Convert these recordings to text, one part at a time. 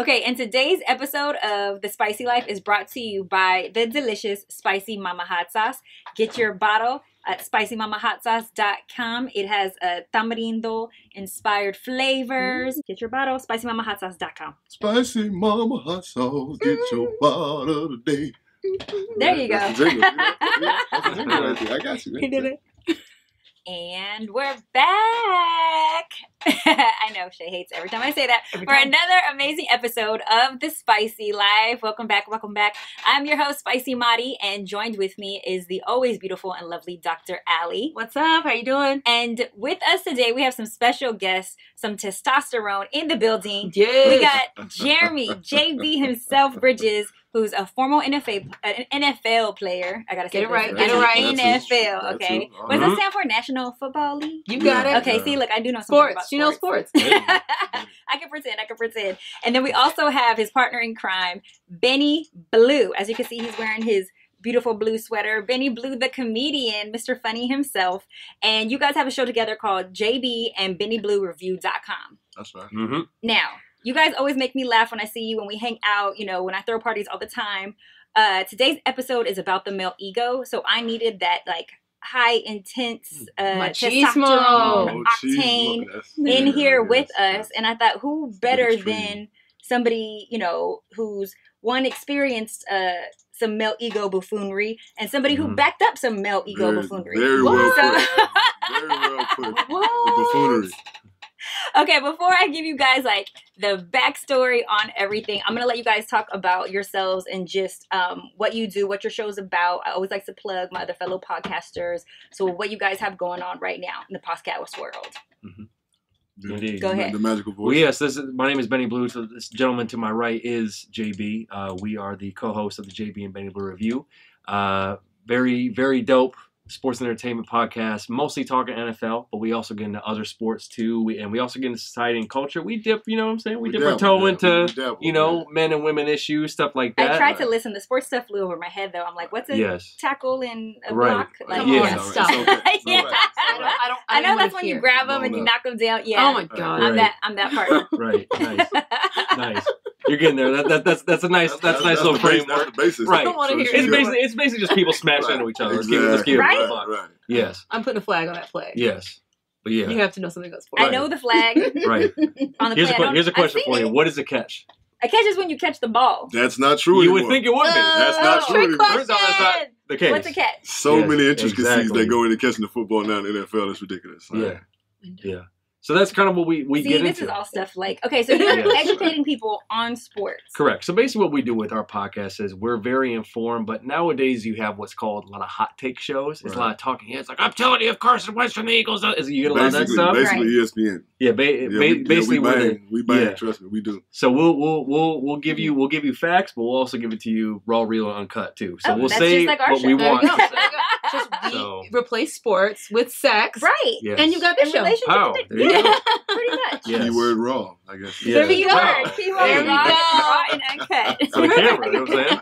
Okay, and today's episode of The Spicy Life is brought to you by the delicious Spicy Mama Hot Sauce. Get your bottle at spicymamahotsauce.com. It has tamarindo-inspired flavors. Get your bottle, spicymamahotsauce.com. Spicy Mama Hot Sauce, get your bottle today. There you go. That's the jingle. That's the jingle right there. I got you. He did it. And we're back. I know Shay hates every time I say that. For another amazing episode of The Spicy Life. Welcome back. Welcome back. I'm your host, Spicy Madi, and joined with me is the always beautiful and lovely Dr. Allie. What's up? How you doing? And with us today, we have some special guests, some testosterone in the building. Yes. We got Jeremy, JB himself, Bridges, who's a former NFL player. I gotta say Get it right. Get it right. NFL, okay. That's What does that stand for? National Football League? You got it. Okay, see, look, I do know something Sports. about You know sports. I can pretend. And then we also have his partner in crime, Benny Blue. As you can see, he's wearing his beautiful blue sweater. Benny Blue, the comedian, Mr. Funny himself. And you guys have a show together called JB and BennyBlueReview.com. That's right. Mm-hmm. Now, you guys always make me laugh when I see you, when we hang out, you know, when I throw parties all the time. Today's episode is about the male ego. So I needed that, like, high intense testosterone octane in here with us, and I thought who better than somebody, you know, who's one experienced some male ego buffoonery and somebody who backed up some male ego buffoonery. Very well put. Very well put. The buffoonery. Okay, before I give you guys like the backstory on everything, I'm gonna let you guys talk about yourselves and just what you do, what your show's about. I always like to plug my other fellow podcasters. So what you guys have going on right now in the podcast world. Mm-hmm. Indeed. Go ahead. The magical voice. Well, yes, my name is Benny Blue. So this gentleman to my right is JB. We are the co-hosts of the JB and Benny Blue Review. Very, very dope sports and entertainment podcast, mostly talking NFL, but we also get into other sports too. We also get into society and culture. We dip, you know what I'm saying? We dip our toe into, you know, men and women issues, stuff like that. I tried to listen. The sports stuff flew over my head though. I'm like, what's a tackle and a block? Like, yeah. Stop. Yeah. I know that's when you grab them and you knock them down. Yeah. Oh my God. I'm that partner. Right. Nice. Nice. You're getting there. That's a nice little framework. That's the basis. Right. I don't want to hear It's basically just people smashing into each other. Let's keep it Right? Right. Yes. I'm putting a flag on that play. Yes. But yeah. You have to know something about sports. I know the flag. Right. On the play. Here's a question for you. It. What is a catch? A catch is when you catch the ball. That's not true You anymore. would think it would be. That's not true anymore. Turns out that's not the case. What's a catch? So Yes, many intricacies exactly. that go into catching the football now in the NFL. It's ridiculous. Yeah. Yeah. So that's kind of what we See, get this into. is all stuff like, okay, so you're Yes. educating people on sports. Correct. So basically what we do with our podcast is we're very informed, but nowadays you have what's called a lot of hot take shows. It's a lot of talking heads. Like, I'm telling you, if Carson Wentz from the Eagles, you get a lot of that stuff. Basically ESPN. Yeah, basically we bang. Trust me, we do. So we'll give you facts, but we'll also give it to you raw, real, and uncut too. So we'll that's say just like our what show. we There want. you go. Just So- replace sports with sex. Right. Yes. And you got the In show. relationship Pow. to There you go. pretty much. Yes. Keyword raw, I guess. Yeah. Keyword, Wow. keyword, There we raw, go. raw and uncut. On the camera, you know what I'm saying?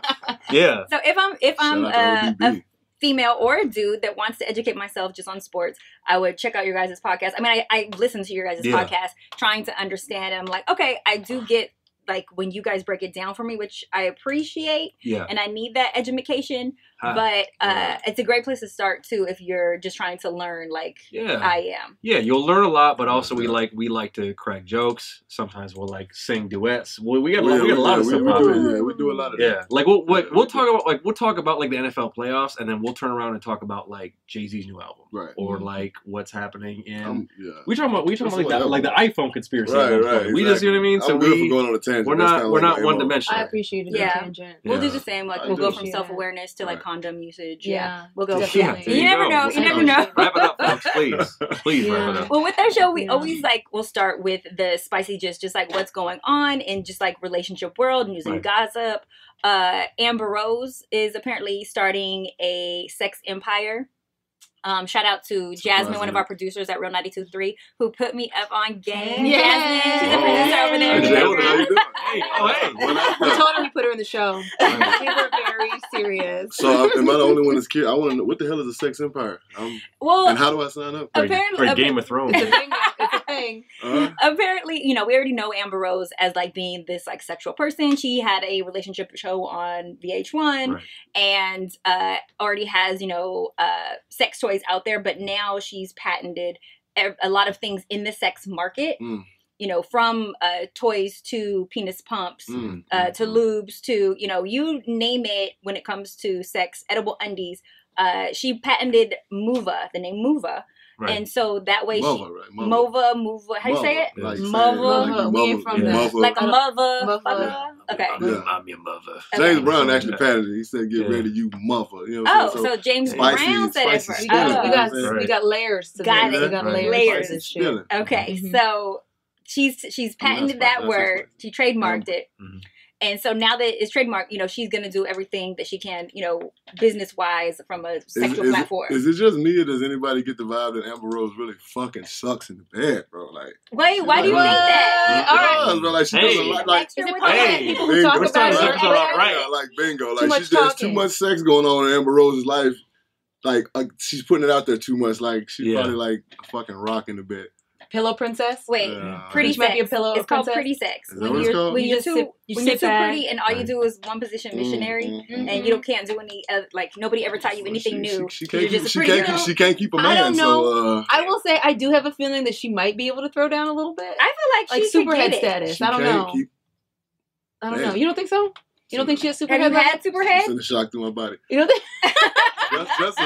Yeah. So if I'm Shout out to a ODB. female or a dude that wants to educate myself just on sports, I would check out your guys' podcast. I mean, I listen to your guys' Yeah. podcast trying to understand. And I'm like, okay, I do get like when you guys break it down for me, which I appreciate, Yeah. and I need that education. Huh. But Right. it's a great place to start too if you're just trying to learn like Yeah. I am. Yeah, you'll learn a lot, but also Yeah. we like to crack jokes. Sometimes we'll like sing duets. We got a lot of stuff we popping. we do a lot of that. Yeah, like we'll talk about like the NFL playoffs, and then we'll turn around and talk about like Jay-Z's new album, Right. or like what's happening in. Yeah. We talking about like the iPhone conspiracy. Right, at one right. point. We just, you know what I mean. I'm good for going on a tangent. we're That's not kinda we're like not my one MO. dimensional. I appreciate it. Yeah. Tangent. We'll do Yeah. the same. Like I we'll go do. from Yeah. self-awareness to like Right. condom usage. Yeah. We'll go. Definitely. there You never go. know. Let's You never go. know. Wrap it up, folks, please. Please wrap it Yeah. up. Well, with our show, we Yeah. always like we'll start with the spicy just like what's going on in just like relationship world, news and Right. gossip. Amber Rose is apparently starting a sex empire. Shout out to Jasmine, one of our producers at Real 92.3, who put me up on game. Yeah. Jasmine, she's a producer over there. Hey, Jay, how you doing? Hey, oh hey. We told her we put her in the show. We were very serious. So am I the only one that's curious? I want to know what the hell is a sex empire? Well, And how do I sign up? apparently, For Game of Thrones. It's a thing now. It's a thing. saying. Apparently, you know, we already know Amber Rose as like being this like sexual person. She had a relationship show on VH1 and already has, you know, sex toys out there. But now she's patented a lot of things in the sex market. You know, from toys to penis pumps, to lubes, to, you know, you name it when it comes to sex, edible undies. She patented Muva, the name Muva. Right. And so that way Mova, she... right? Mova. How you say it? Like Mova. We ain't from that. Like a mother. Okay. I'm your mother. James Brown actually patented it. He said, get ready, you mother. You know what I'm saying? So James Brown said it first. We got layers to got this. it. We got layers. Okay, Mm-hmm. so she's patented that word. She trademarked it. And so now that it's trademarked, you know, she's going to do everything that she can, you know, business-wise from a sexual platform. Is it just me or does anybody get the vibe that Amber Rose really fucking sucks in the bed, bro? Like, wait, why do you think that? All right. Bro, like, she does a lot, like, people who talk about it, like bingo. Like, there's too much sex going on in Amber Rose's life. Like she's putting it out there too much. Like, she's probably like a fucking rock in the bed. Pillow princess? Wait, pretty sex. It's called princess? Pretty sex. When you're too pretty and all you do is one position missionary and you can't do any, like, nobody ever taught you anything new. She can't keep a man. I don't know. So, I will say, I do have a feeling that she might be able to throw down a little bit. I feel like she superhead status. I don't know. I don't know. You don't think so? You don't think she has superhead? Have you had superhead? Send a shock through my body. You don't think? just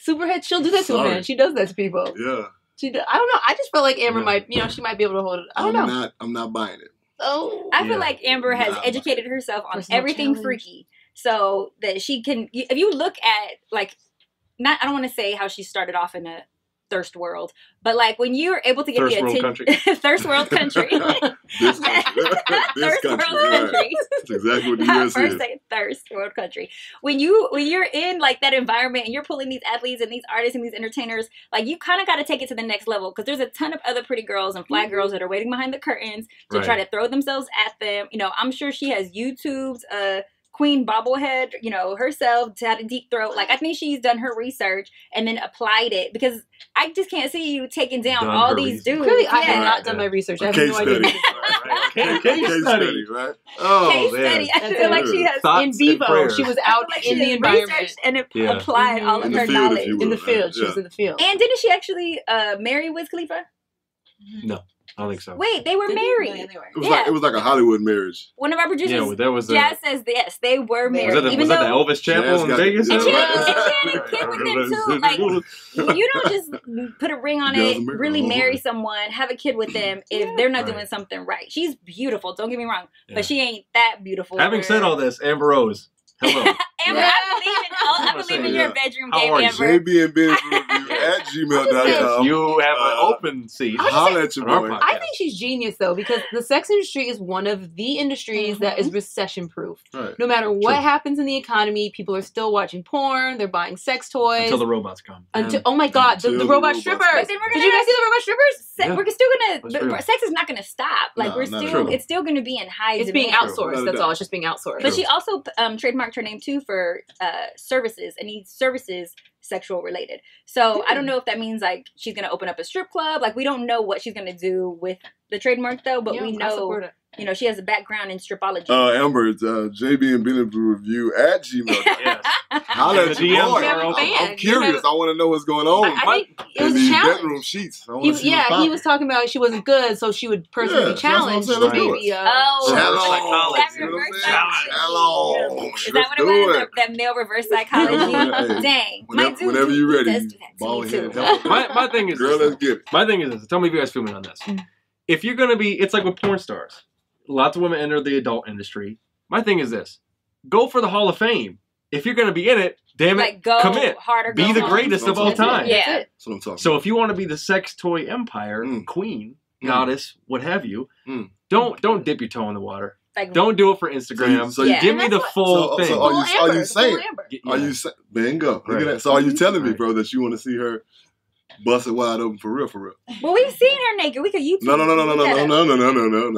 superhead, she'll do that to a man. She does that to people. Yeah. I don't know. I just felt like Amber might, you know, she might be able to hold it. I don't know. I'm not buying it. Oh. I feel like Amber has educated herself on everything freaky, so that she can. If you look at like, I don't want to say how she started off in a thirst world, but like when you're able to get the attention, thirst world country, this country, thirst world country. That's exactly what the U.S. is. Thirst world country. When you're in like that environment and you're pulling these athletes and these artists and these entertainers, like you kind of got to take it to the next level because there's a ton of other pretty girls and fly girls that are waiting behind the curtains to try to throw themselves at them. You know, I'm sure she has YouTubed Queen Bobblehead, you know, herself to have a deep throat. Like, I think she's done her research and then applied it because I just can't see you taking down all these dudes. Clearly, I have not done my research. I have no idea. Case study, right? Oh, case study. I feel like she has in vivo. She was out in the environment and applied all of her knowledge in the field. She was in the field. And didn't she actually marry Wiz Khalifa? No. I don't think so. Wait, they were married. It was like a Hollywood marriage. One of our producers, there was Jazz says yes, they were married. Was that the Elvis Chapel in Vegas? And she had a kid with them too. Like, you don't just put a ring on it, really marry someone, have a kid with them if they're not doing something right. She's beautiful, don't get me wrong, but she ain't that beautiful. Having said all this, Amber Rose. Hello. Amber, I believe in your bedroom game, Amber. JB and Ben's Review at gmail.com. You have an open seat. Holla at your boy. I think she's genius though, because the sex industry is one of the industries that is recession proof. Right. No matter what happens in the economy, people are still watching porn, they're buying sex toys. Until the robots come. Oh my god, the robot strippers. Did you guys see the robot strippers? We're still gonna sex is not gonna stop. Like it's still gonna be in high demand. It's being outsourced, that's all. It's just being outsourced. But she also trademarked her name too for services, and these services sexual related. So I don't know if that means like she's gonna open up a strip club. Like we don't know what she's gonna do with the trademark though, but we know you know she has a background in stripology. Amber, it's JB and Benny Review at gmail.com. Holla at your boy. I'm curious. I want to know what's going on. I think it was a challenge. Bedroom sheets. He was talking about she wasn't good, so she would personally be challenged. Challenge. Is that what it was? That male reverse psychology? Dang. Whenever you're ready. My thing is, girl, let's get it. My thing is this. Tell me if you guys feel me on this. If you're gonna be, it's like with porn stars. Lots of women enter the adult industry. My thing is this: go for the Hall of Fame. If you're gonna be in it, damn it, commit. Be the greatest of all time. Yeah. That's what I'm talking so if you want to be the sex toy empire, queen, goddess, what have you, don't dip your toe in the water. Like, don't do it for Instagram. So give me the full thing. So are you saying? Bingo. Look at that. So are you telling me, bro, that you want to see her bust it wide open for real? Well, we've seen her naked. We could YouTube. No.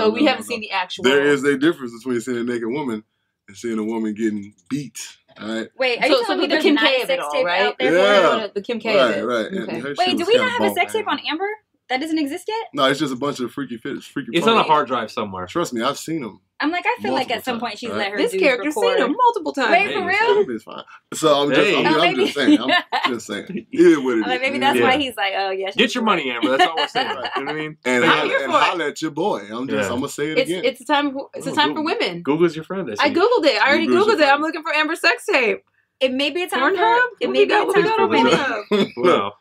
Oh, we haven't seen the actual. There is a difference between seeing a naked woman and seeing a woman getting beat. All right. Wait, are you telling me there's not a sex tape out there? Yeah. The Kim K of it. Right. Okay. Wait, do we not have a sex tape on Amber? That doesn't exist yet? No, it's just a bunch of freaky. It's on a hard drive somewhere. Trust me, I've seen them. I'm like, I feel like at some point she's let her this character's seen him multiple times. Wait, for real? It's fine. So I'm just saying. I'm just saying. It is what it is. Like, maybe that's why he's like, oh yeah. Get your money, Amber. That's all we're saying. Right. You know what I mean? And holla at your boy. I'm gonna say it again. It's a time for women. Google's your friend. I googled it. I already googled it. I'm looking for Amber sex tape. It may be a time for it may be a time for women. Wow.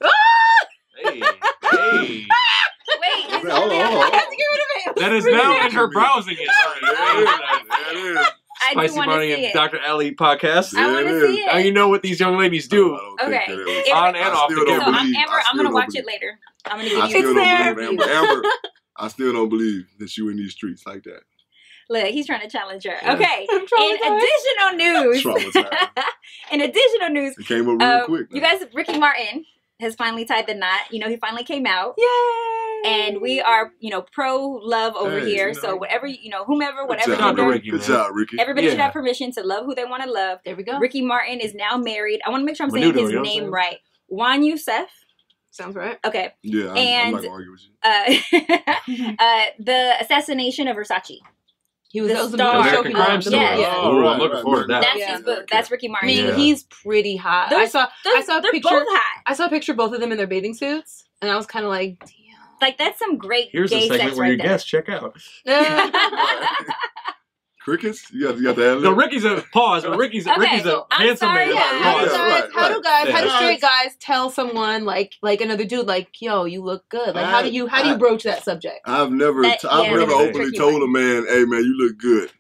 Hey. Wait, hold on. That is now in her browsing history. That is. Spicy Money and Dr. Ellie podcast. I want to see it. Now you know what these young ladies do. Okay. On and off the camera. So Amber, I'm going to watch it later. I'm going to give you Amber, I still don't believe that you in these streets like that. Look, he's trying to challenge her. Okay. In additional news. It came up real quick. You guys, Ricky Martin has finally tied the knot. You know, he finally came out. Yay! And we are, pro-love over here. So whatever, whomever, whatever. Good job, Ricky. Everybody should have permission to love who they want to love. There we go. Ricky Martin is now married. I want to make sure I'm saying his name right. Juan Youssef. Sounds right. Okay. Yeah, I'm not going to argue with you. The assassination of Versace. He was the star. American Crime Story. Yeah. Oh, I'm looking forward to that. That's his book. That's Ricky Martin. I mean, he's pretty hot. I saw a picture. Both hot. I saw a picture of both of them in their bathing suits, and I was kind of like, damn. Like, that's some great Here's gay a segment sex where you right guess. Check out. Crickets? You got that. No, Ricky's a pause, but Ricky's a handsome man. How do straight guys tell someone like another dude like, yo, you look good? Like, how do you broach that subject? I've never openly told a man, hey man, you look good.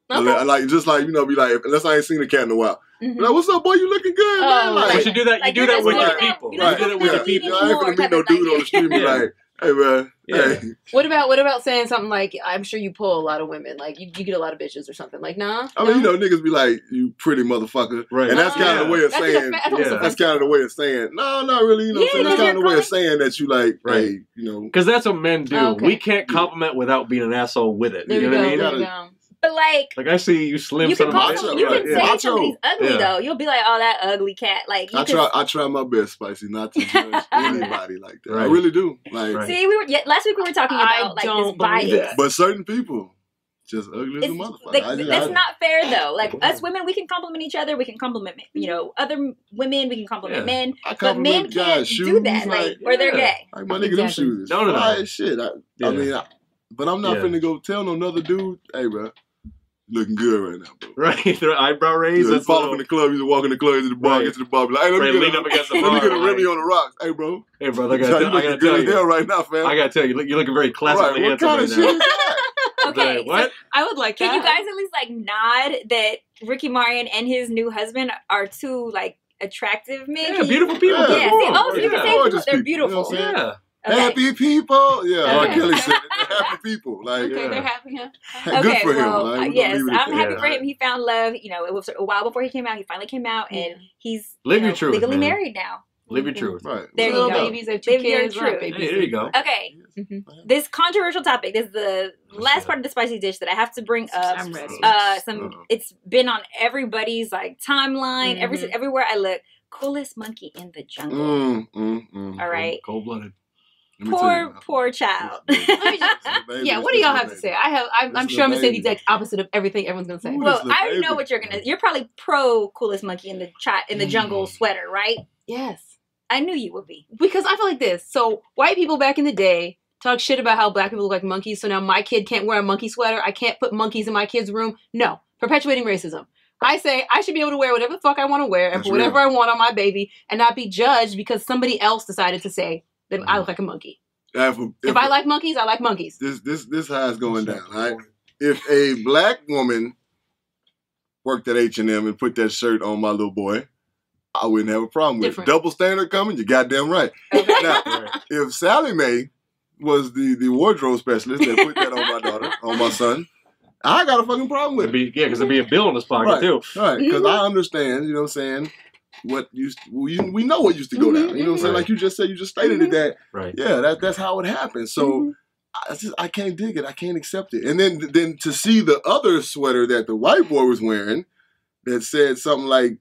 Okay. Like just like, be like, unless I ain't seen a cat in a while. Mm-hmm. Like, what's up, boy? You looking good, man? Like, but you do that. You do that with your people. You do that with your people. I ain't gonna meet no dude on the street and be like, hey man, hey. What about saying something like, I'm sure you pull a lot of women, like you get a lot of bitches or something? Like, nah. I mean, niggas be like, you pretty motherfucker, right? And that's kind of the way of saying. That's kind of the way of saying. No, not really. That's kind of the way of saying that you like, hey, because that's what men do. Okay. We can't compliment without being an asshole with it. You know what I mean? But like I see you slim. You can say somebody's ugly though. You'll be like, "Oh, that ugly cat." Like I try my best, Spicy, not to judge anybody like that. Right. I really do. Like, see, last week we were talking about like this bias, but certain people just ugly as a motherfucker. Like, that's not fair though. Like us women, we can compliment each other. We can compliment other women. We can compliment men. But men can't do that. Like or they're gay. Like my nigga, them shoes. No. Shit. I mean, but I'm not finna go tell no another dude, hey, bro. Looking good right now, bro. Right, their eyebrow raised. You fall up in the club. You walk in the club, to the bar, get to the bar. Be like, hey, let me lean up against the bar. Let me get a Remy on the rocks. Hey, bro. Hey, bro. I gotta tell you right now, fam. I gotta tell you, you're looking very classically handsome right now. What kind of shit is that? Okay, what? I would like that. Can you guys at least like nod that Ricky Martin and his new husband are two like attractive men? Yeah, beautiful people. Yeah. So you can say they're beautiful. Yeah. Okay. Happy people, yeah. Like Kelly said, they're happy people. Like, they're happy. Good for him. Like, yes, I'm happy for him. He found love. It was a while before he came out. He finally came out, and he's legally married now. Live your truth. Right. There you go. Babies, they have 2 kids. Hey, there you go. Okay. Mm-hmm. This controversial topic. This is the last part of the spicy dish that I have to bring up. I'm ready. It's been on everybody's like timeline. Mm-hmm. Everywhere I look. Coolest monkey in the jungle. All right. Cold-blooded. Poor child. Yeah, what do y'all have to say? I'm sure I'm gonna say the exact opposite of everything everyone's gonna say. Well, I already know what you're gonna. You're probably pro coolest monkey in the jungle sweater, right? Yes, I knew you would be, because I feel like this. So white people back in the day talk shit about how black people look like monkeys. So now my kid can't wear a monkey sweater. I can't put monkeys in my kid's room. No, perpetuating racism. I say I should be able to wear whatever the fuck I want to wear and put whatever I want on my baby and not be judged because somebody else decided to say that I look like a monkey. If I like monkeys, I like monkeys. This how it's going down, right? If a black woman worked at H&M and put that shirt on my little boy, I wouldn't have a problem with it. Double standard coming, you're goddamn right. Okay. Now, if Sally Mae was the wardrobe specialist that put that on my daughter, on my son, I got a fucking problem with it. Yeah, because there'd be a bill in his pocket, too. Right, because I understand, you know what I'm saying, we know what used to go down. You know what I'm saying? Like you just said, you just stated it that. Right. Yeah, that's how it happened. So I can't dig it. I can't accept it. And then to see the other sweater that the white boy was wearing that said something like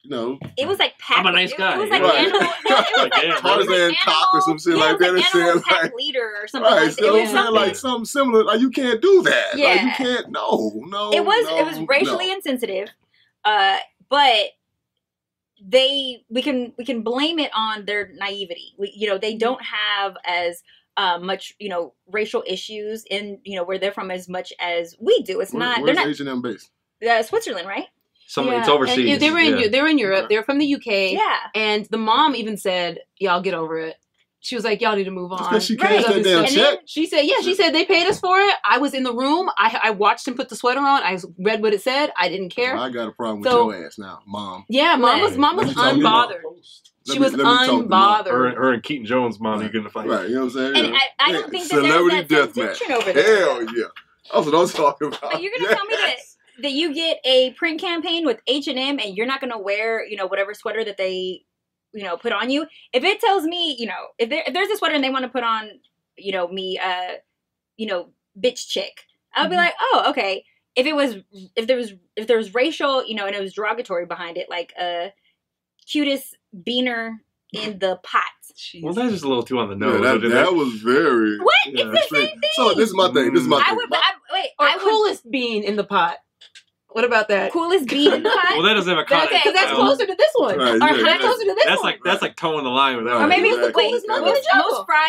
it was like pack. I'm a nice guy. It was like Right. animal. No, it was like Tarzan cock or some shit like that. It was It's like animal saying pack like, leader or something right, like that. so It I'm was saying something. like something similar. Like you can't do that. Like Yeah. you can't. No. It was racially insensitive, but we can blame it on their naivety. They don't have as much racial issues in where they're from as much as we do. It's not. They're not H&M based? Switzerland, right? It's overseas. And they were in Europe. Okay. They're from the UK. Yeah. And the mom even said, "Y'all get over it." She was like, "Y'all need to move on." Because she cashed that damn And check. then she said they paid us for it. I was in the room. I watched him put the sweater on. I read what it said. I didn't care. Well, I got a problem with So- your ass now, Mom. Yeah, mom was Let me talk to you unbothered. She was Let me talk to Mom. unbothered. Her and Keaton Jones' mom, you get in a fight. Right, you know what I'm saying? And I don't think that Celebrity there's that deathmatch. tension over there. Hell yeah. That's what I'm talking about. But you're gonna tell me that you get a print campaign with H&M and you're not gonna wear whatever sweater that they put on you. If it tells me if there's a sweater and they want to put on me bitch chick, I'll be like, oh, okay. If there was racial and it was derogatory behind it, like cutest beaner in the pot. Well, that's just a little too on the nose. That was very... What? Yeah, It's the same thing. So this is my thing. I would Coolest bean in the pot. What about that? coolest bean in the pot. Well, that doesn't have a context. Because that's closer to this one. Right, Or yeah, that's closer to this one. That's like towing the line with that Or one. maybe it's the Exactly. wait,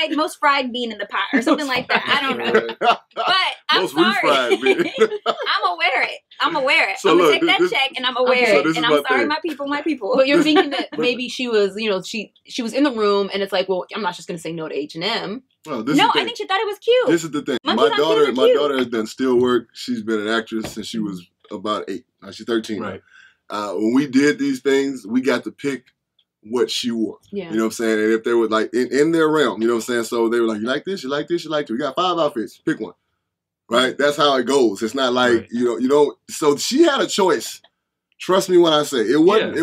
Yeah. most fried bean in the pot or something like that. I don't know. But I'm Most sorry. refried bean. I'm aware it. I'm aware it. So I'm gonna look, take that this- check and I'm aware so it. this And is I'm my sorry, thing. my people. But you're thinking that maybe she was, she was in the room, and it's like, well, I'm not just going to say no to H&M. No, No, I think she thought it was cute. This is the thing. Monkeys My on Twitter are daughter cute. has done still work. She's been an actress since she was about 8. Now she's 13. Right. When we did these things, we got to pick what she wore. Yeah. You know what I'm saying? And if they were like in their realm, you know what I'm saying? So they were like, you like this, you like this, you like this. We got 5 outfits. Pick one. Right? That's how it goes. It's not like, Right. you don't. So she had a choice. Trust me when I say it wasn't. Yeah.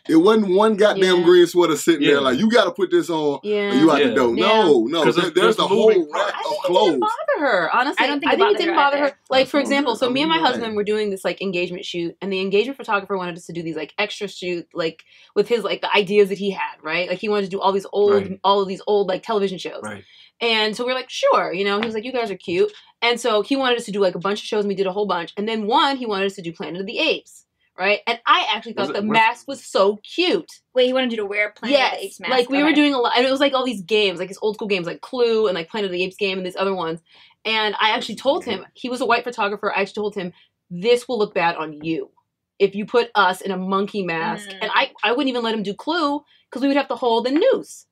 It wasn't one goddamn Yeah. green sweater sitting Yeah. there like you got to put this on. Yeah. Or you out Yeah. the door. Yeah. No. 'Cause There's there's a moving whole rack I of think it clothes. didn't bother her, honestly. I don't think it it didn't bothered bother her her. Like, for That's example, all so good. me and my I mean, husband were doing this, like, engagement shoot, and the engagement photographer wanted us to do these, like, extra shoot, like, with his, like, the ideas that he had, right? Like, he wanted to do all of these old, like, television shows. Right. And so we are like, sure, he was like, you guys are cute. And so he wanted us to do, like, a bunch of shows, and we did a whole bunch. And then he wanted us to do Planet of the Apes. Right? And I actually thought the mask was so cute. Wait, he wanted you to wear Planet of the Apes mask? Like we were doing a lot, and it was like all these games, like these old school games, like Clue and like Planet of the Apes game and these other ones. And I actually told him, he was a white photographer. I actually told him, this will look bad on you if you put us in a monkey mask. And I wouldn't even let him do Clue because we would have to hold the noose.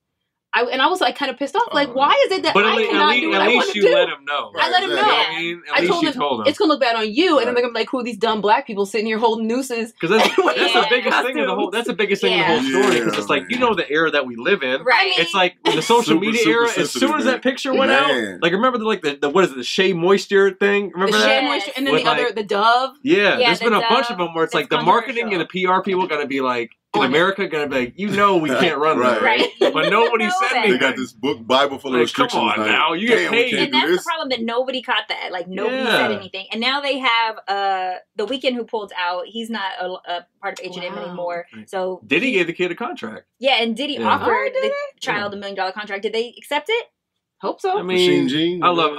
I was like kind of pissed off. Like, why is it that But I cannot do what I want to do? let him know. I let him know. I mean, at I least told you him, told him. it's gonna look bad on you, and then they're gonna be like, who are these dumb black people sitting here holding nooses? Because that's Yeah. the biggest thing of the whole. That's the biggest thing of the whole story. Because it's like, you know, the era that we live in. Right. It's like the social Super, media super era. As sensitive, soon as man. that picture went Man. out, like remember the what is it, the Shea Moisture thing? Remember The that? Shea Moisture, and then With, the other, like- the Dove. Yeah, Yeah, there's been a the bunch Dove. of them where it's That's like the marketing and the controversial. PR people gotta be like, in On it. America, gotta be like, we can't run that, Right. right? But nobody You know said that. They anything. got this book Bible full of Like, come restrictions. on now, you get damn, we paid. can't And do that's this. the problem, that nobody caught that. Like, nobody Yeah. said anything. And now they have The Weeknd, who pulled out. He's not a part of H&M Wow. anymore. Right. So Diddy gave the kid a contract. yeah, and Diddy Yeah. offered Oh, did the child $1 million contract. Did they accept it? Hope so. I Machine mean, Jean. I love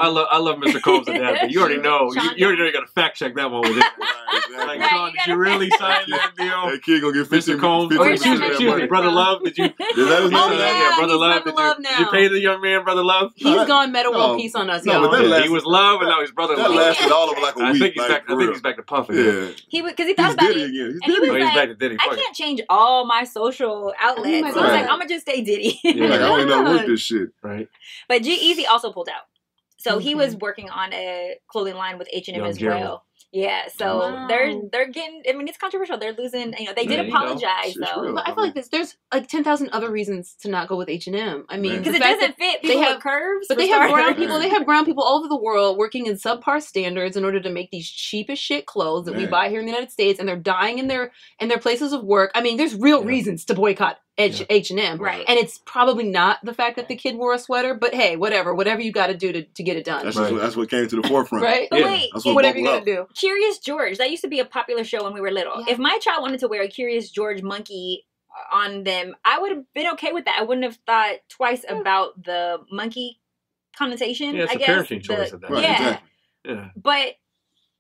Mr. Combs and that, but you already know. Sean- You already know you got to fact check that one with it. Right, exactly. Like, Right, Sean, you did you gotta really sign that deal? That kid gonna get 15, Mr. Combs, 15% Or of excuse that me, excuse me, money. Brother Love, did you? Is that his Oh, name? yeah, Brother he's Love. Brother Love Did you now. pay the young man, Brother Love? He's gone Meta World No. Peace on us, No, y'all. but that Yeah, lasted- he was Love, and now he's Brother That Love. lasted all of like a I week. think he's like, back. I for think real. he's back to puffing. Yeah. Because he thought He's about Diddy it. again. He's And he Diddy. was Oh, he's like, back to Diddy. I Fuck it. can't change all my social outlets. my So I was God. like, I'm gonna just stay Diddy. Yeah. Like, I don't even know God. work this shit. Right. But G-Eazy also pulled out. So he Okay. was working on a clothing line with H&M Young as Gerald. well. Yeah, so Wow. they're getting. I mean, it's controversial. They're losing. They There did you go. apologize Shit's though, real. But I feel like there's like 10,000 other reasons to not go with H&M. I mean, Right. because the it fact doesn't that fit people have- with curves. But for they have brown starters. people. They have brown people all over the world working in subpar standards in order to make these cheap as shit clothes that we Man. buy here in the United States, and they're dying in their places of work. I mean, there's real Yeah. reasons to boycott H&M. Right. And it's probably not the fact that the kid wore a sweater, but hey, whatever you got to do to get it done. That's what came to the forefront. Right? But wait, whatever you got to do. Curious George, that used to be a popular show when we were little. Yeah. If my child wanted to wear a Curious George monkey on them, I would have been okay with that. I wouldn't have thought twice about the monkey connotation. Yeah, it's I a guess. parenting choice at that. Right, exactly. Yeah. But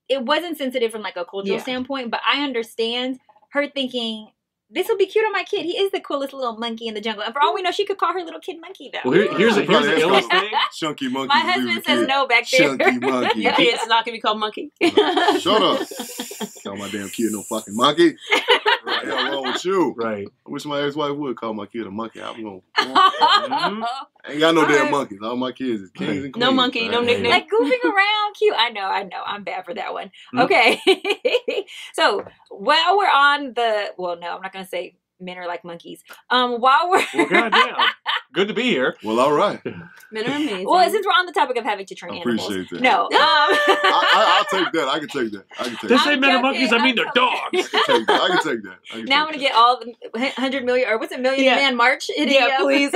it wasn't sensitive from like a cultural standpoint, but I understand her thinking, this will be cute on my kid. He is the coolest little monkey in the jungle. And for all we know, she could call her little kid Monkey, though. Well, here's the illest thing. Chunky Monkey. My husband says no back there. Chunky Monkey. Your kid's not going to be called Monkey. Shut up. Call my damn kid no fucking monkey. What the hell wrong with you? Right. I wish my ex-wife would call my kid a monkey. I'm going to... Ain't got no damn monkeys. All my kids is kings and queens. No monkey, no nickname. Like goofing around, cute. I know. I'm bad for that one. Okay. So while we're on the, well, no, I'm not going to say men are like monkeys. While we're well, goddamn, good to be here. Well, all right. Men are amazing. Well, since we're on the topic of having to train animals, appreciate that. no, I'll take that. I can take that. They say men are monkeys. I mean, they're dogs. I can take that. Now I'm gonna get all the 100 million, or what's it, million man march? Please.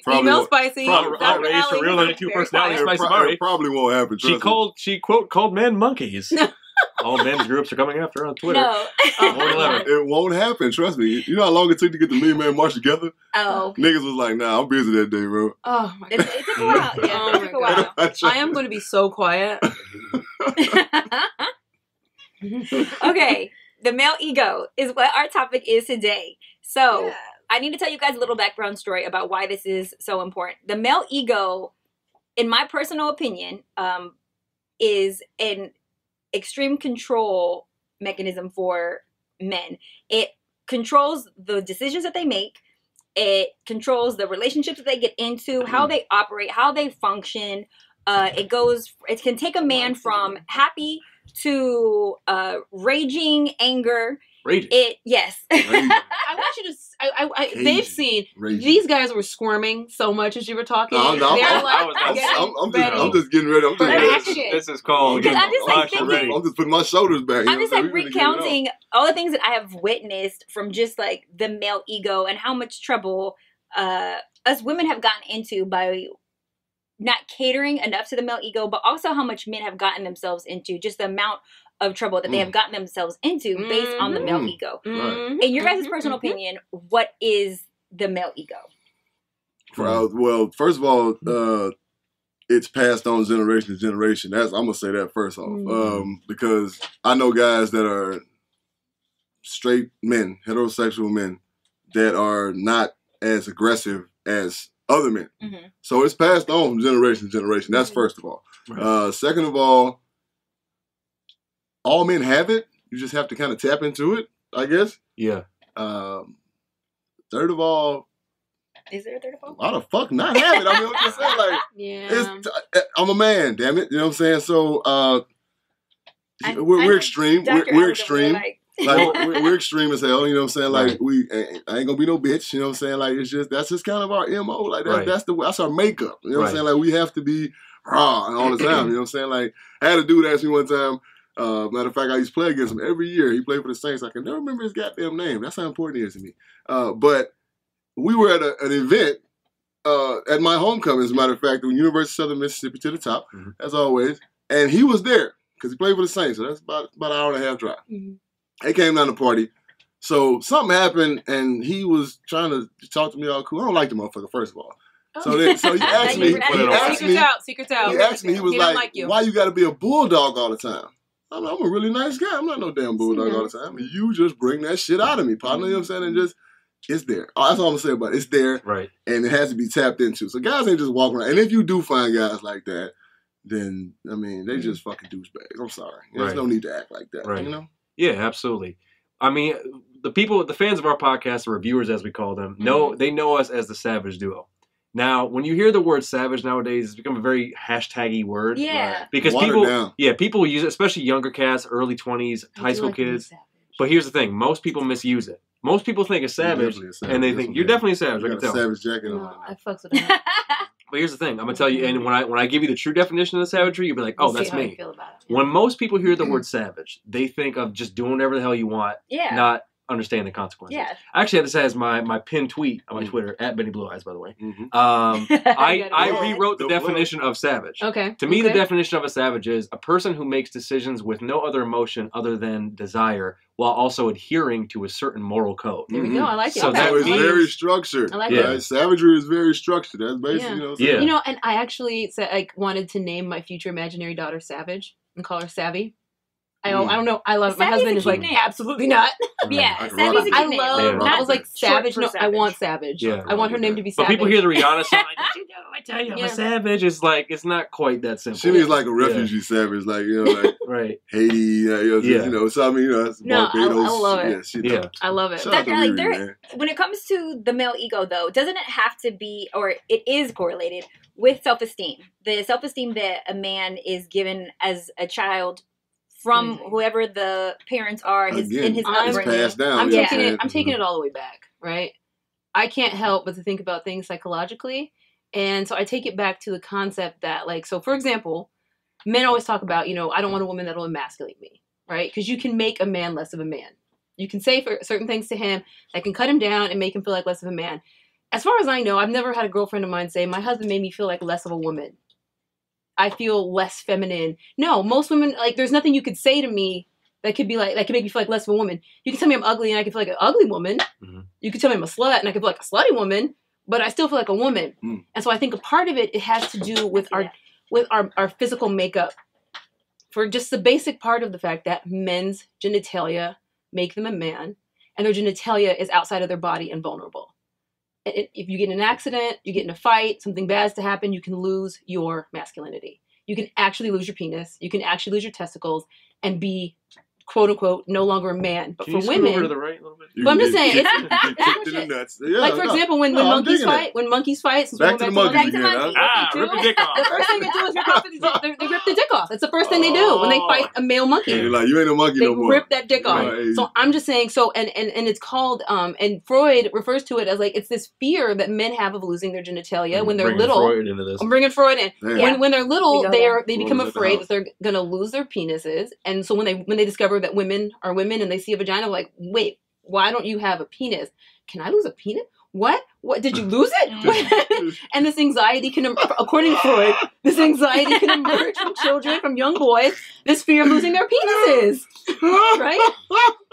Email Spicy. Outrage for real 92 personality. Spicy Mari. Probably won't happen. She called men monkeys. All men's groups are coming after her on Twitter. No. It won't happen. Trust me. You know how long it took to get the Million Man March together? Oh. Niggas was like, nah, I'm busy that day, bro. Oh, my God. It took a while. Yeah, it took a while. I am going to be so quiet. Okay. The male ego is what our topic is today. So I need to tell you guys a little background story about why this is so important. The male ego, in my personal opinion, is an extreme control mechanism for men. It controls the decisions that they make. It controls the relationships that they get into, how they operate, how they function. It can take a man from happy to raging, anger. Raging. Yes. Raging. I want you to. They've seen these guys were squirming so much as you were talking. I'm just getting ready. This is called. I'm just putting my shoulders back. I'm just like recounting all the things that I have witnessed from just like the male ego and how much trouble us women have gotten into by not catering enough to the male ego, but also how much men have gotten themselves into, just the amount of trouble that they have gotten themselves into based on the male ego. Right. In your guys' personal opinion, what is the male ego? Well, first of all, it's passed on generation to generation. I'm gonna say that first off, because I know guys that are straight men, heterosexual men, that are not as aggressive as other men. Mm-hmm. So it's passed on from generation to generation. That's first of all. Right. Second of all men have it. You just have to kind of tap into it, I guess. Yeah. Third of all, is there a third of all? Why the fuck not have it? I mean, what you saying? Like, I'm a man, damn it. You know what I'm saying? So we're extreme. We're extreme. We're extreme as hell. You know what I'm saying? Like I ain't gonna be no bitch. You know what I'm saying? Like that's just kind of our MO. Like that's our makeup. You know what I'm saying? Like we have to be raw all the time. You know what I'm saying? Like I had a dude ask me one time. Matter of fact, I used to play against him every year. He played for the Saints. I can never remember his goddamn name. That's how important he is to me. But we were at an event at my homecoming, as a matter of fact, at the University of Southern Mississippi to the top, as always. And he was there because he played for the Saints. So that's about an hour and a half drive. He came down to party. So something happened, and he was trying to talk to me all cool. I don't like the motherfucker, first of all. So he asked me. Secrets out. He asked me. He was like, "Why you got to be a bulldog all the time?" I'm a really nice guy. I'm not no damn bulldog all the time. You just bring that shit out of me, partner. You know what I'm saying? And just, it's there. Oh, that's all I'm going to say about it. It's there. Right. And it has to be tapped into. So guys ain't just walking around. And if you do find guys like that, then, I mean, they just fucking douchebags. I'm sorry. There's no need to act like that. Right. You know? Yeah, absolutely. I mean, the fans of our podcast, the reviewers as we call them, they know us as the Savage Duo. Now, when you hear the word savage nowadays, it's become a very hashtaggy word. Yeah. Because people use it, especially younger cats, early 20s, high school kids. But here's the thing. Most people misuse it. Most people think of savage, and they think, you're definitely a savage. I can tell. Savage jacket on. I fucks with that. But here's the thing. I'm going to tell you, and when I give you the true definition of savagery, you'll be like, oh, that's me. When most people hear the word savage, they think of just doing whatever the hell you want, not understand the consequences. Yeah. Actually, this has my pinned tweet on my Twitter, at Benny Blue Eyes, by the way. Mm-hmm. I rewrote the definition of savage. Okay. To me, the definition of a savage is a person who makes decisions with no other emotion other than desire, while also adhering to a certain moral code. There we go. I like it. So that it's very structured. I like it. Savagery is very structured. That's basically, You know, and I actually said I wanted to name my future imaginary daughter Savage and call her Savvy. I don't know. I love it. My husband is like, name. absolutely not. Yeah, Savvy's a I cute love. name. I was like Savage. No, Savage. I want Savage. Yeah. I want her name to be Savage. But people hear the Rihanna song, like, did you know? I tell you, I'm a savage. It's like it's not quite that simple. She needs like a refugee savage, like like right. Haiti. You know, so I mean, that's Barbados. I love it. Yeah, I love it. When it comes to the male ego, though, doesn't it have to be, or it is correlated with self-esteem? The self-esteem that a man is given as a child from whoever the parents are, in his upbringing. Passed down. I'm taking it all the way back, right? I can't help but to think about things psychologically, and so I take it back to the concept that, like, so for example, men always talk about, I don't want a woman that'll emasculate me, right? Because you can make a man less of a man. You can say for certain things to him that can cut him down and make him feel like less of a man. As far as I know, I've never had a girlfriend of mine say, my husband made me feel like less of a woman. I feel less feminine. No, most women, like, there's nothing you could say to me that could be like, that could make me feel like less of a woman. You can tell me I'm ugly and I can feel like an ugly woman. Mm-hmm. You can tell me I'm a slut and I can feel like a slutty woman, but I still feel like a woman. Mm. And so I think a part of it has to do with our physical makeup. For just the basic part of the fact that men's genitalia make them a man, and their genitalia is outside of their body and vulnerable. If you get in an accident, you get in a fight, something bad has to happen, you can lose your masculinity. You can actually lose your penis. You can actually lose your testicles and be, quote unquote, no longer a man. But can for women, over to the right a little bit? But I'm just saying, it's in the nuts. Yeah, like for example, when monkeys fight, since back to the monkeys again. Rip the dick off. The first thing they do is they rip the dick off. That's the first thing they do when they fight a male monkey. You're like, you ain't a monkey no more. They rip that dick off. Right. So I'm just saying. So and it's called and Freud refers to it as like it's this fear that men have of losing their genitalia when they're little. Freud into this. I'm bringing Freud in. When they're little, they become afraid that they're gonna lose their penises, and so when they discover that women are women and they see a vagina, they're like, wait, why don't you have a penis? Can I lose a penis? What did you lose it? And this anxiety can, according to Freud, this anxiety can emerge from children, from young boys, this fear of losing their penises, right?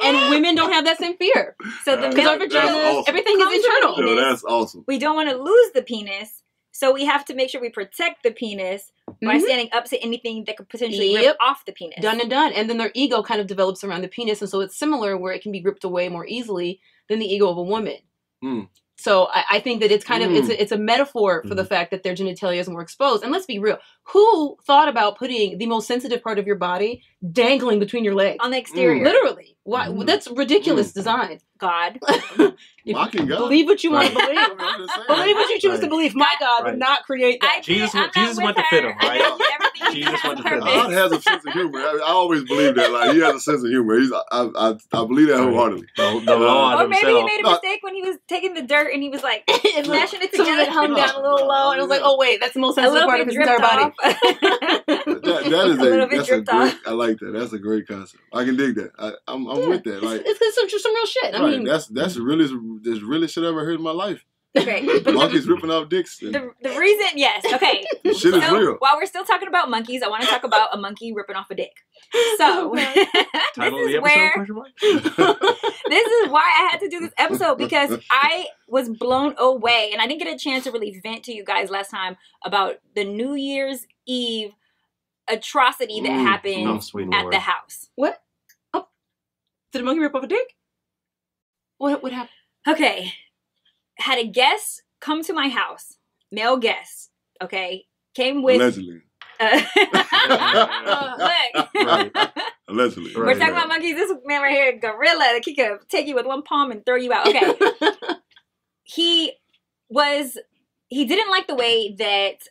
And women don't have that same fear. So because our vaginas, awesome. Everything is internal. Yo, that's awesome. We don't want to lose the penis, so we have to make sure we protect the penis by standing up to anything that could potentially rip off the penis. Done and done. And then their ego kind of develops around the penis, and so it's similar where it can be ripped away more easily than the ego of a woman. Mm. So I think that it's kind of it's a metaphor for the fact that their genitalia is more exposed. And let's be real, who thought about putting the most sensitive part of your body dangling between your legs on the exterior? Literally, why? That's ridiculous design. God, mocking God. Believe what you want to believe. Believe what you choose to believe. My God would not create that. Jesus went to fit him, right? Jesus went to fit him. God has a sense of humor. I always believe that. Like he has a sense of humor. I believe that wholeheartedly. Or maybe he made a mistake when he was taking the dirt and he was like smashing it together. Some of it hung down a little low, and it was like, oh wait, that's the most sensitive part of his entire body. That is a great. I like that. That's a great concept. I can dig that. I'm with that. Like it's some real shit. I mean, that's really shit I ever heard in my life. Okay, monkeys ripping off dicks. The reason, yes, okay. Shit is real. While we're still talking about monkeys, I want to talk about a monkey ripping off a dick. So this is why I had to do this episode, because I was blown away, and I didn't get a chance to really vent to you guys last time about the New Year's Eve atrocity that happened at the house. What? Oh, did a monkey rip off a dick? What happened? Okay. Had a guest come to my house, male guest, okay, came with... Allegedly. Look. Allegedly. We're talking about monkeys. This man right here, gorilla, that he could take you with one palm and throw you out. Okay. He didn't like the way that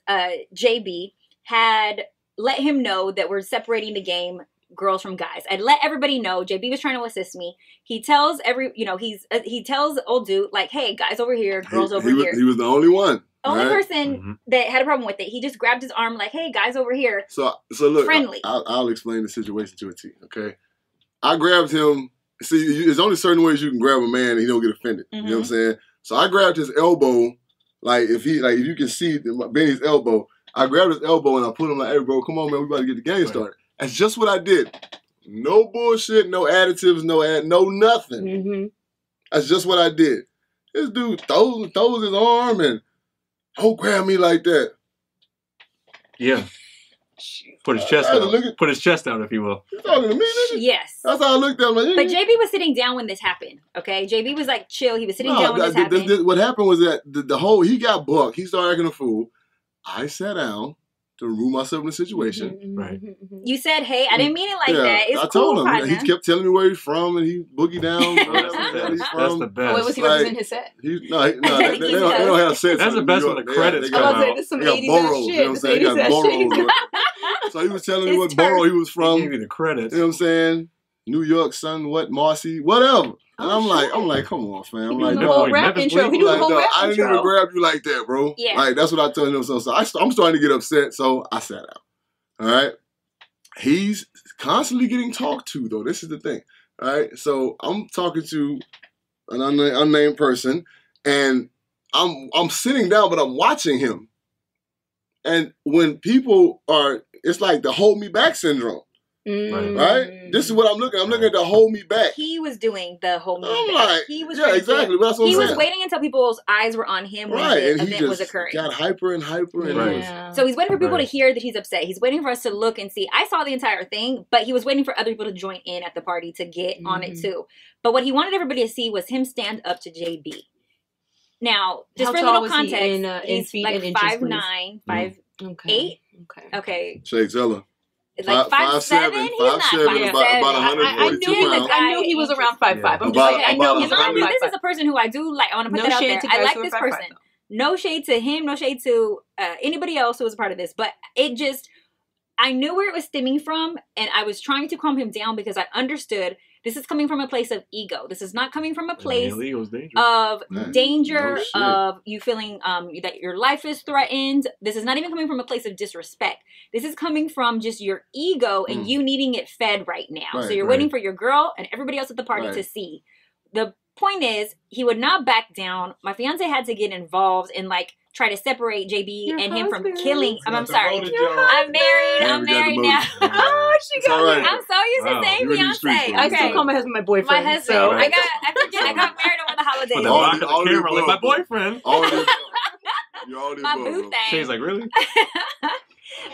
JB had let him know that we're separating the game girls from guys. I'd let everybody know. JB was trying to assist me. He tells he tells old dude, like, hey, guys over here, girls over here. He was the only one. Only person that had a problem with it. He just grabbed his arm like, hey, guys over here. So look, friendly. I'll explain the situation to a T, okay? I grabbed him see, there's only certain ways you can grab a man and he don't get offended. You know what I'm saying? So I grabbed his elbow, like if you can see Benny's elbow, I grabbed his elbow and I put him like, hey bro, come on man, we about to get the game started. That's just what I did. No bullshit, no additives, no nothing. That's just what I did. This dude throws his arm and don't grab me like that. Yeah. Put his chest out. Put his chest out, if you will. You talking to me, nigga? Yes. That's how I looked at him. Like, but JB was sitting down when this happened. Okay, JB was like chill. He was sitting down when this happened. What happened was that the whole he got bucked. He started acting a fool. I sat down to remove myself in the situation. Right. You said, "Hey, I didn't mean it like that." It's I told him. partner. He kept telling me where he's from, and he boogie down. That's the best. Wait, was he representing his set? They don't have sets. That's the best when the credits come out. This is some 80s shit. You know what I'm saying? He got boroughs. So he was telling me what borough he was from. He gave you the credits. You know what I'm saying? New York, son, what, Marcy, whatever. And I'm like, come on, fam. I'm like, the whole rap intro. He knew the whole rap intro. I didn't even grab you like that, bro. Yeah. Like, that's what I told him. So I'm starting to get upset, so I sat out. All right? He's constantly getting talked to, though. This is the thing. All right? So I'm talking to an unnamed person, and I'm sitting down, but I'm watching him. And when people are, it's like the hold me back syndrome. Right? This is what I'm looking at. I'm looking at the hold me back. He was doing the hold me I'm back. like, He was exactly. That's what he I'm was saying. waiting until people's eyes were on him when the event was occurring. Got hyper and hyper. And So he's waiting for people to hear that he's upset. He's waiting for us to look and see. I saw the entire thing, but he was waiting for other people to join in at the party to get on it too. But what he wanted everybody to see was him stand up to JB. Now, just for a little context, he's like 5'9", 5'8". Okay. Shay Zeller. Like 5'7". He's not 5'7". About 142 pounds. I knew he was around 5'5". I'm just saying, I know he's around 5'5". This is a person who I do like. I want to put that out there. I like this person. No shade to him. No shade to anybody else who was a part of this. But it just, I knew where it was stemming from, and I was trying to calm him down because I understood this is coming from a place of ego. This is not coming from a place of danger, of you feeling that your life is threatened. This is not even coming from a place of disrespect. This is coming from just your ego and you needing it fed right now. So you're waiting for your girl and everybody else at the party to see. The point is, he would not back down. My fiance had to get involved and like try to separate JB and him from killing. I'm sorry. I'm married now. Oh, she got me. I'm so used to saying fiance. I still call my husband my boyfriend. My husband. So. I got married over the holidays. Put the lock on the camera like my boyfriend. My boo thing. She's like, really?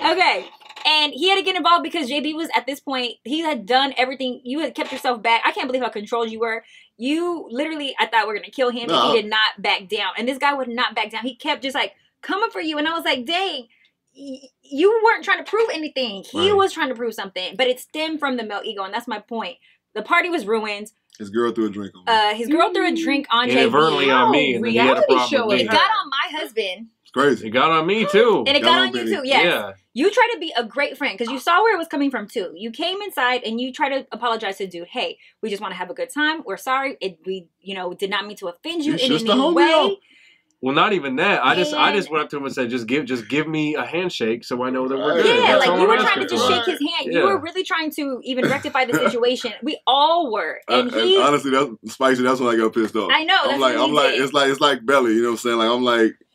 Okay. And he had to get involved because JB was at this point, he had done everything. You had kept yourself back. I can't believe how controlled you were. You literally, I thought we were going to kill him if he did not back down. And this guy would not back down. He kept just like coming for you. And I was like, dang, you weren't trying to prove anything. He was trying to prove something. But it stemmed from the male ego. And that's my point. The party was ruined. His girl threw a drink on me. His girl threw a drink on JB. Inadvertently on me. And then he had a problem with me. It got on my husband. It's crazy. It got on me too. And it got on you too, yes. Yeah. You try to be a great friend because you saw where it was coming from too. You came inside and you try to apologize to the dude. Hey, we just want to have a good time. We're sorry. We did not mean to offend you in any way. Well, not even that. I just went up to him and said, just give me a handshake so I know that we're good. Yeah, like you were trying to just shake his hand. You were really trying to even rectify the situation. We all were. And honestly, that's spicy. That's when I got pissed off. I know. I'm like, it's like Belly. You know what I'm saying? Like I'm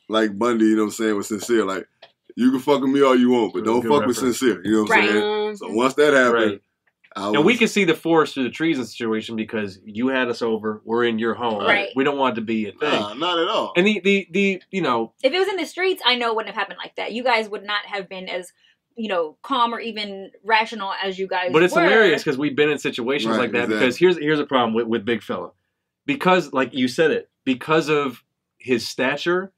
like Bundy. You know what I'm saying? With Sincere, like you can fuck with me all you want, but don't fuck with Sincere. You know what I'm saying? So once that happened. And we can see the forest through the trees in the situation because you had us over. We're in your home. Right. We don't want it to be a thing. Not at all. And the if it was in the streets, I know it wouldn't have happened like that. You guys would not have been as calm or even rational as you guys. But it's were. hilarious because we've been in situations like that. Because here's a problem with Big Fella, because like you said it, because of his stature,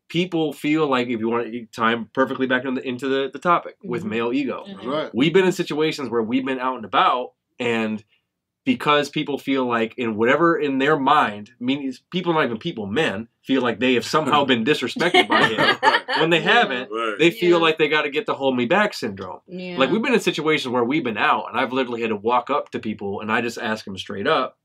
people feel like, if you want to time perfectly back into the topic with male ego. Right. We've been in situations where we've been out and about, and because people feel like in whatever in their mind, meaning people, not even people, men, feel like they have somehow been disrespected by him. When they haven't, they feel like they got to get the hold me back syndrome. Yeah. Like we've been in situations where we've been out, and I've literally had to walk up to people and I just ask them straight up,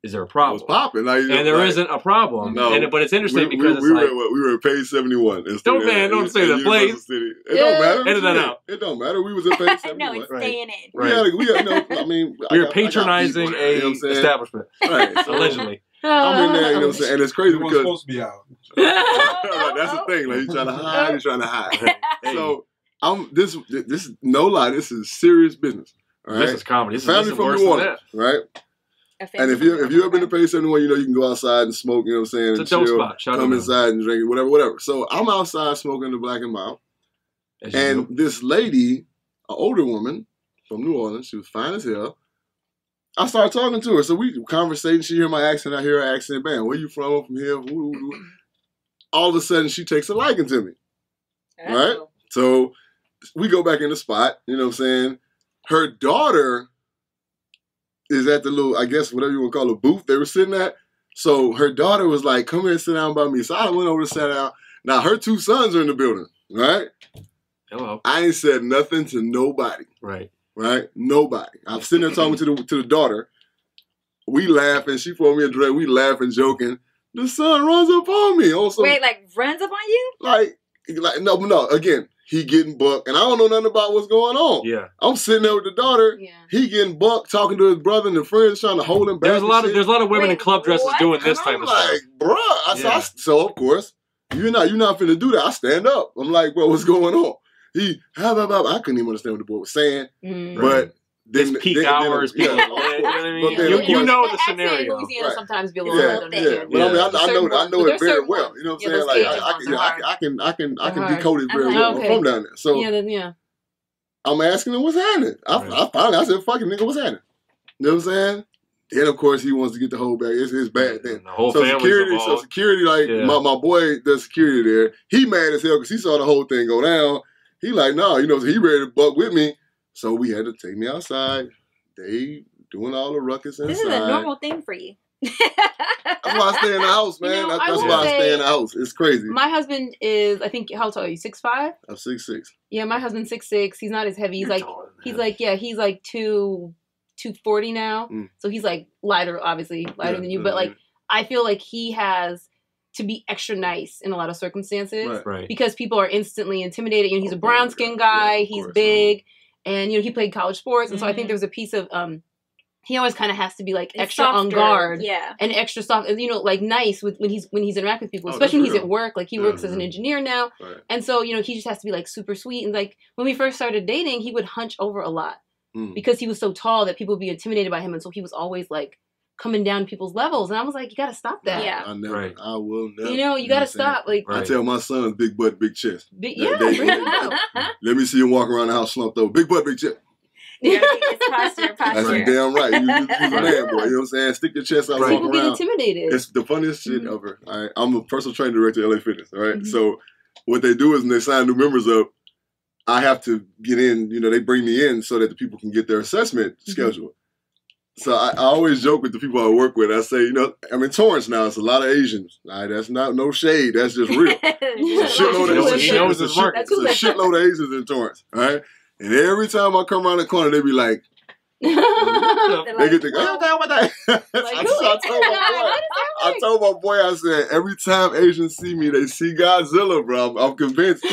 is there a problem? It was popping. Like, and there isn't a problem. No. But it's interesting because we were at page 71. Don't say that, please. It don't matter. Edit that out. It don't matter. We was at page 71. No, it's staying in. Right. We were patronizing a establishment. Right. So, allegedly. I'm in there, you know what I'm saying? And it's crazy because supposed to be out. that's the thing. Like, he's trying to hide. So this is no lie, this is serious business. All right? This is comedy. This family is from worse New than Orleans, that. right? And if you ever been to page 71, you know you can go outside and smoke, you know what I'm saying? It's a dope spot. Come inside and drink, whatever. So I'm outside smoking the Black and Mild. And this lady, an older woman from New Orleans, she was fine as hell. I started talking to her. So we conversating. She hear my accent. I hear her accent. Bam, where you from? I'm from here. All of a sudden, she takes a liking to me. Right? So we go back in the spot. You know what I'm saying? Her daughter is at the little, I guess, whatever you want to call it, booth they were sitting at. So her daughter was like, come here and sit down by me. So I went over to sit down. Now, her 2 sons are in the building. Right? Hello. I ain't said nothing to nobody. Right. Right? Nobody. I'm sitting there talking to the daughter. We laughing. She poured me a drink. We laughing, joking. The son runs up on me. Wait, like runs up on you? Like no. Again, he getting bucked, and I don't know nothing about what's going on. Yeah. I'm sitting there with the daughter. Yeah. He getting bucked, talking to his brother and the friends trying to hold him back. There's a lot of women in club dresses doing this type of stuff. Like, bruh. So of course, you're not finna do that. I stand up. I'm like, bro, what's going on? I couldn't even understand what the boy was saying. But then, it's peak hours. You know the scenario. Louisiana sometimes be a little But I know it very well. You know what I'm saying? Like I can decode it very well. I'm from down there. So I'm asking him what's happening. I said, fucking nigga, what's happening? You know what I'm saying? Then of course he wants to get the whole bag. It's bad then. The whole security, like my boy does security there. He mad as hell because he saw the whole thing go down. He like, no, you know, so he ready to buck with me. So we had to take me outside. They doing all the ruckus inside. This is a normal thing for you. That's why I stay in the house, man. That's why I stay in the house. It's crazy. My husband is, I think, how tall are you? 6'5"? I'm 6'6". Yeah, my husband's 6'6". He's not as heavy. He's like 240 now. So he's like lighter than you. But like, I feel like he has to be extra nice in a lot of circumstances. Right. Because people are instantly intimidated. You know, he's a brown skin guy. He's big. And, you know, he played college sports. And so I think there's a piece of, he always kind of has to be like extra on guard. Yeah. And extra soft, you know, like nice when he's interacting with people, especially when he's at work. Like he works as an engineer now. Right. And so, you know, he just has to be like super sweet. And like when we first started dating, he would hunch over a lot because he was so tall that people would be intimidated by him. And so he was always like coming down people's levels. And I was like, you got to stop that. Yeah. I will never. You know, you got to stop. Like I tell my sons, big butt, big chest. Bring it out. Let me see him walk around the house slumped over. Big butt, big chest. It's posture. That's damn right. You man, boy. You know what I'm saying? Stick your chest out. People get intimidated. It's the funniest shit ever. All right? I'm a personal training director at LA Fitness. All right. So what they do is when they sign new members up, I have to get in. You know, they bring me in so that the people can get their assessment schedule. So I always joke with the people I work with. I say, you know, I'm in Torrance now. It's a lot of Asians. That's not no shade. That's just real. It's a shitload of Asians in Torrance. All right. And every time I come around the corner, they be like, they get the I told my boy, I said, every time Asians see me, they see Godzilla, bro. I'm convinced.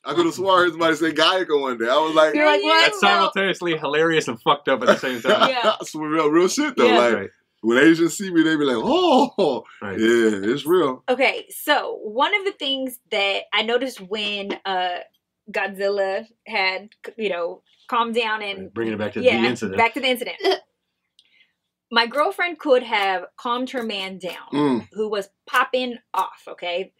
I could have sworn somebody said Geico one day. I was like, you're like, what? That's simultaneously hilarious and fucked up at the same time. That's real shit though. Like when Asians see me, they be like, oh, yeah, it's real. Okay, so one of the things that I noticed when Godzilla had, you know, calmed down and bringing it back to the incident. Back to the incident. My girlfriend could have calmed her man down, who was popping off. Okay,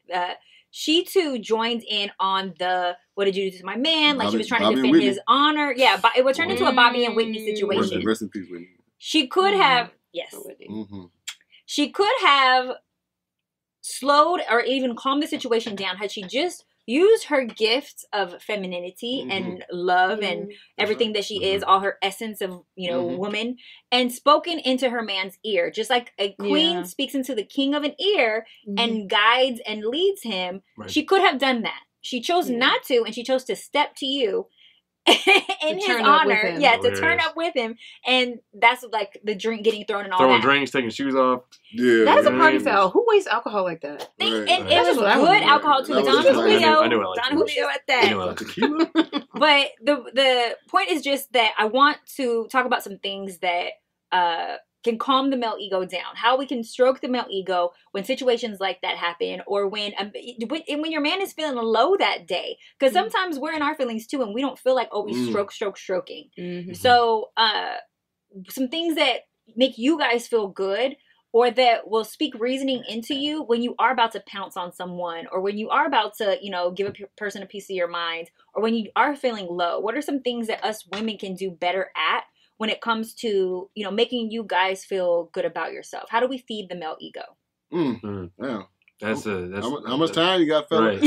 she too joined in on the "what did you do to my man?" Like she was trying to defend his honor. Yeah, but it would turn into a Bobby and Whitney situation. Rest in peace, Whitney. She could have, she could have slowed or even calmed the situation down had she just used her gifts of femininity and love and everything that she is, all her essence of, you know, woman, and spoken into her man's ear. Just like a queen speaks into the king of an ear and guides and leads him. Right. She could have done that. She chose not to, and she chose to step to you in his honor. Yeah, to turn up with him. And that's like the drink getting thrown and all Throwing that. drinks, taking shoes off. Yeah. That is a party foul. Who wastes alcohol like that? And it was good alcohol too. Don Julio at that. Tequila. But the point is just that I want to talk about some things that can calm the male ego down. How we can stroke the male ego when situations like that happen, or when your man is feeling low that day. Because sometimes we're in our feelings too, and we don't feel like always stroking. Mm-hmm. So some things that make you guys feel good, or that will speak reasoning into you when you are about to pounce on someone, or when you are about to, give a person a piece of your mind, or when you are feeling low. What are some things that us women can do better at when it comes to, making you guys feel good about yourself? How do we feed the male ego? Yeah. That's how much time you got, fella? Right.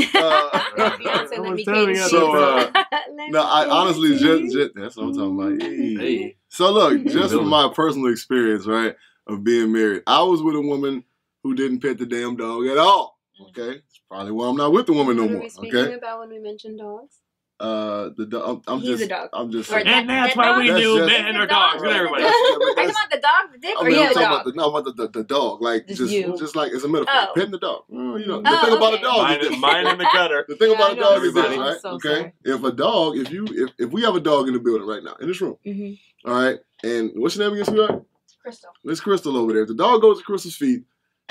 No, I honestly just that's what I'm talking about. Hey. So look, just from my personal experience, right, of being married, I was with a woman who didn't pet the damn dog at all. Okay, it's probably why I'm not with the woman no more. What are we speaking about when we mention dogs? The dog. He's a dog. I'm just saying. And that's why we knew men are dogs. Everybody. Are you talking about the dog, the dick, or you the dog? I'm about the dog. Like just like it's a metaphor. Petting the dog. The thing about a dog. Mine in the gutter. The thing about a dog is this, Everybody. right? So Okay. sorry. If a dog, if we have a dog in the building right now in this room, all right, and what's your name again, sweetheart? Crystal. It's Crystal over there. If the dog goes to Crystal's feet,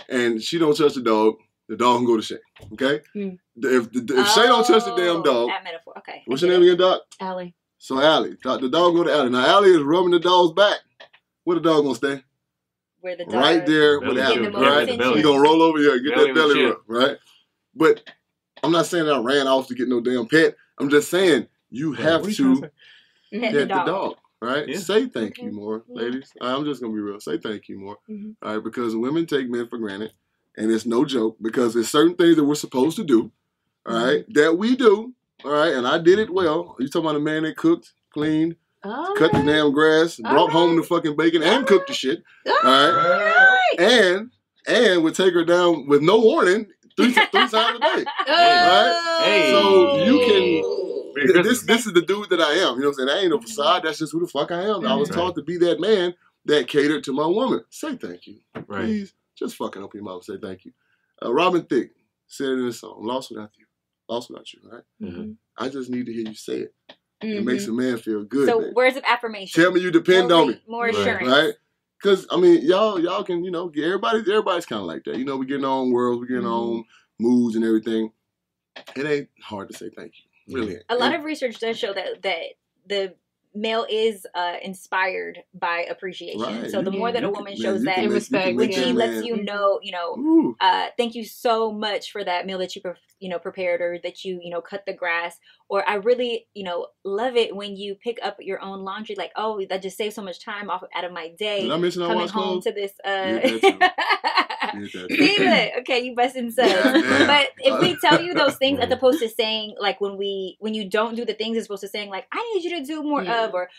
and she don't touch the dog can go to Shay. Okay. If Shay don't touch the damn dog, that metaphor. Okay. What's your name again, Doc? Allie. So Allie, the dog go to Allie. Now Allie is rubbing the dog's back. Where the dog gonna stay? Where the dog right there with Allie. Right? You gonna roll over here and get that belly rub, right? But I'm not saying I ran off to get no damn pet. I'm just saying you have to pet the dog. Right? Yeah. Say thank you more, ladies. I'm just gonna be real. Say thank you more. All right, because women take men for granted. And it's no joke, because there's certain things that we're supposed to do, all right, that we do, all right, and I did it well. You talking about a man that cooked, cleaned, cut the damn grass, brought home the fucking bacon, and cooked the shit, all right, and would take her down with no warning three times a day, right? Hey. So you can, this is the dude that I am, you know what I'm saying? I ain't no facade, that's just who the fuck I am. I was taught to be that man that catered to my woman. Say thank you, please. Just fucking open your mouth and say thank you. Robin Thicke said it in his song, Lost Without You. Lost Without You, right? I just need to hear you say it. It makes a man feel good. So baby. Words of affirmation. Tell me you depend on me. More assurance. Right? Because, I mean, y'all can, everybody's kind of like that. We get in our own worlds, we get in our own moods and everything. It ain't hard to say thank you. Really ain't. A lot of research does show that the male is inspired by appreciation. Right. So the more that a woman shows that in respect, when she lets you know, thank you so much for that meal that you prepared, or that you cut the grass, or I really love it when you pick up your own laundry. Like, oh, that just saves so much time out of my day. Did I mention I coming home to this? See, okay, you busting suds. But if we tell you those things as opposed to saying, like, when you don't do the things, as opposed to saying, like, I need you to do more of, or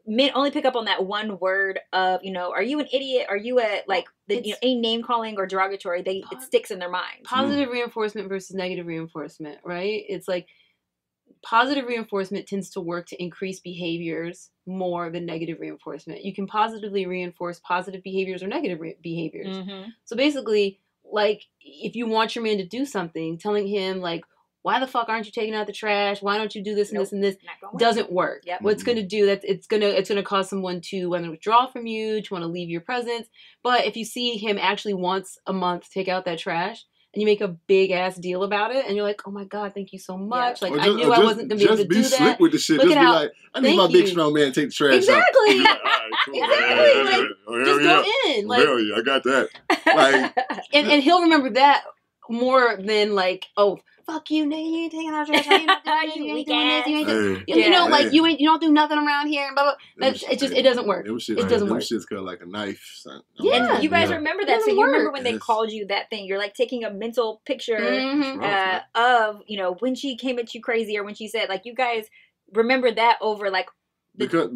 men only pick up on that one word of, are you an idiot? Are you any name calling or derogatory? It sticks in their mind. Positive reinforcement versus negative reinforcement, right? It's like positive reinforcement tends to work to increase behaviors more than negative reinforcement. You can positively reinforce positive behaviors or negative behaviors. So basically, like, if you want your man to do something, telling him, like, why the fuck aren't you taking out the trash? Why don't you do this and this and this? Doesn't work. Yep. What's going to do that? It's gonna cause someone to want to withdraw from you, to want to leave your presence. But if you see him actually once a month take out that trash, and you make a big ass deal about it, and you're like, oh my God, thank you so much. Like, I knew I wasn't going to be able to do that. Just be slick with the shit. Just be like, I need my big strong man to take the trash out. Exactly. Exactly. Like, just go in. Like, hell yeah, I got that. Like, and he'll remember that more than, like, oh, fuck you, nigga, you ain't taking out trash. You ain't doing this. You ain't doing this. You don't do nothing around here. And blah, blah. It doesn't work. It doesn't work. Shit's cut like a knife. Son. Yeah. And you guys remember that. So you remember when they called you that thing. You're like taking a mental picture of, when she came at you crazy, or when she said, like, you guys remember that over, like, because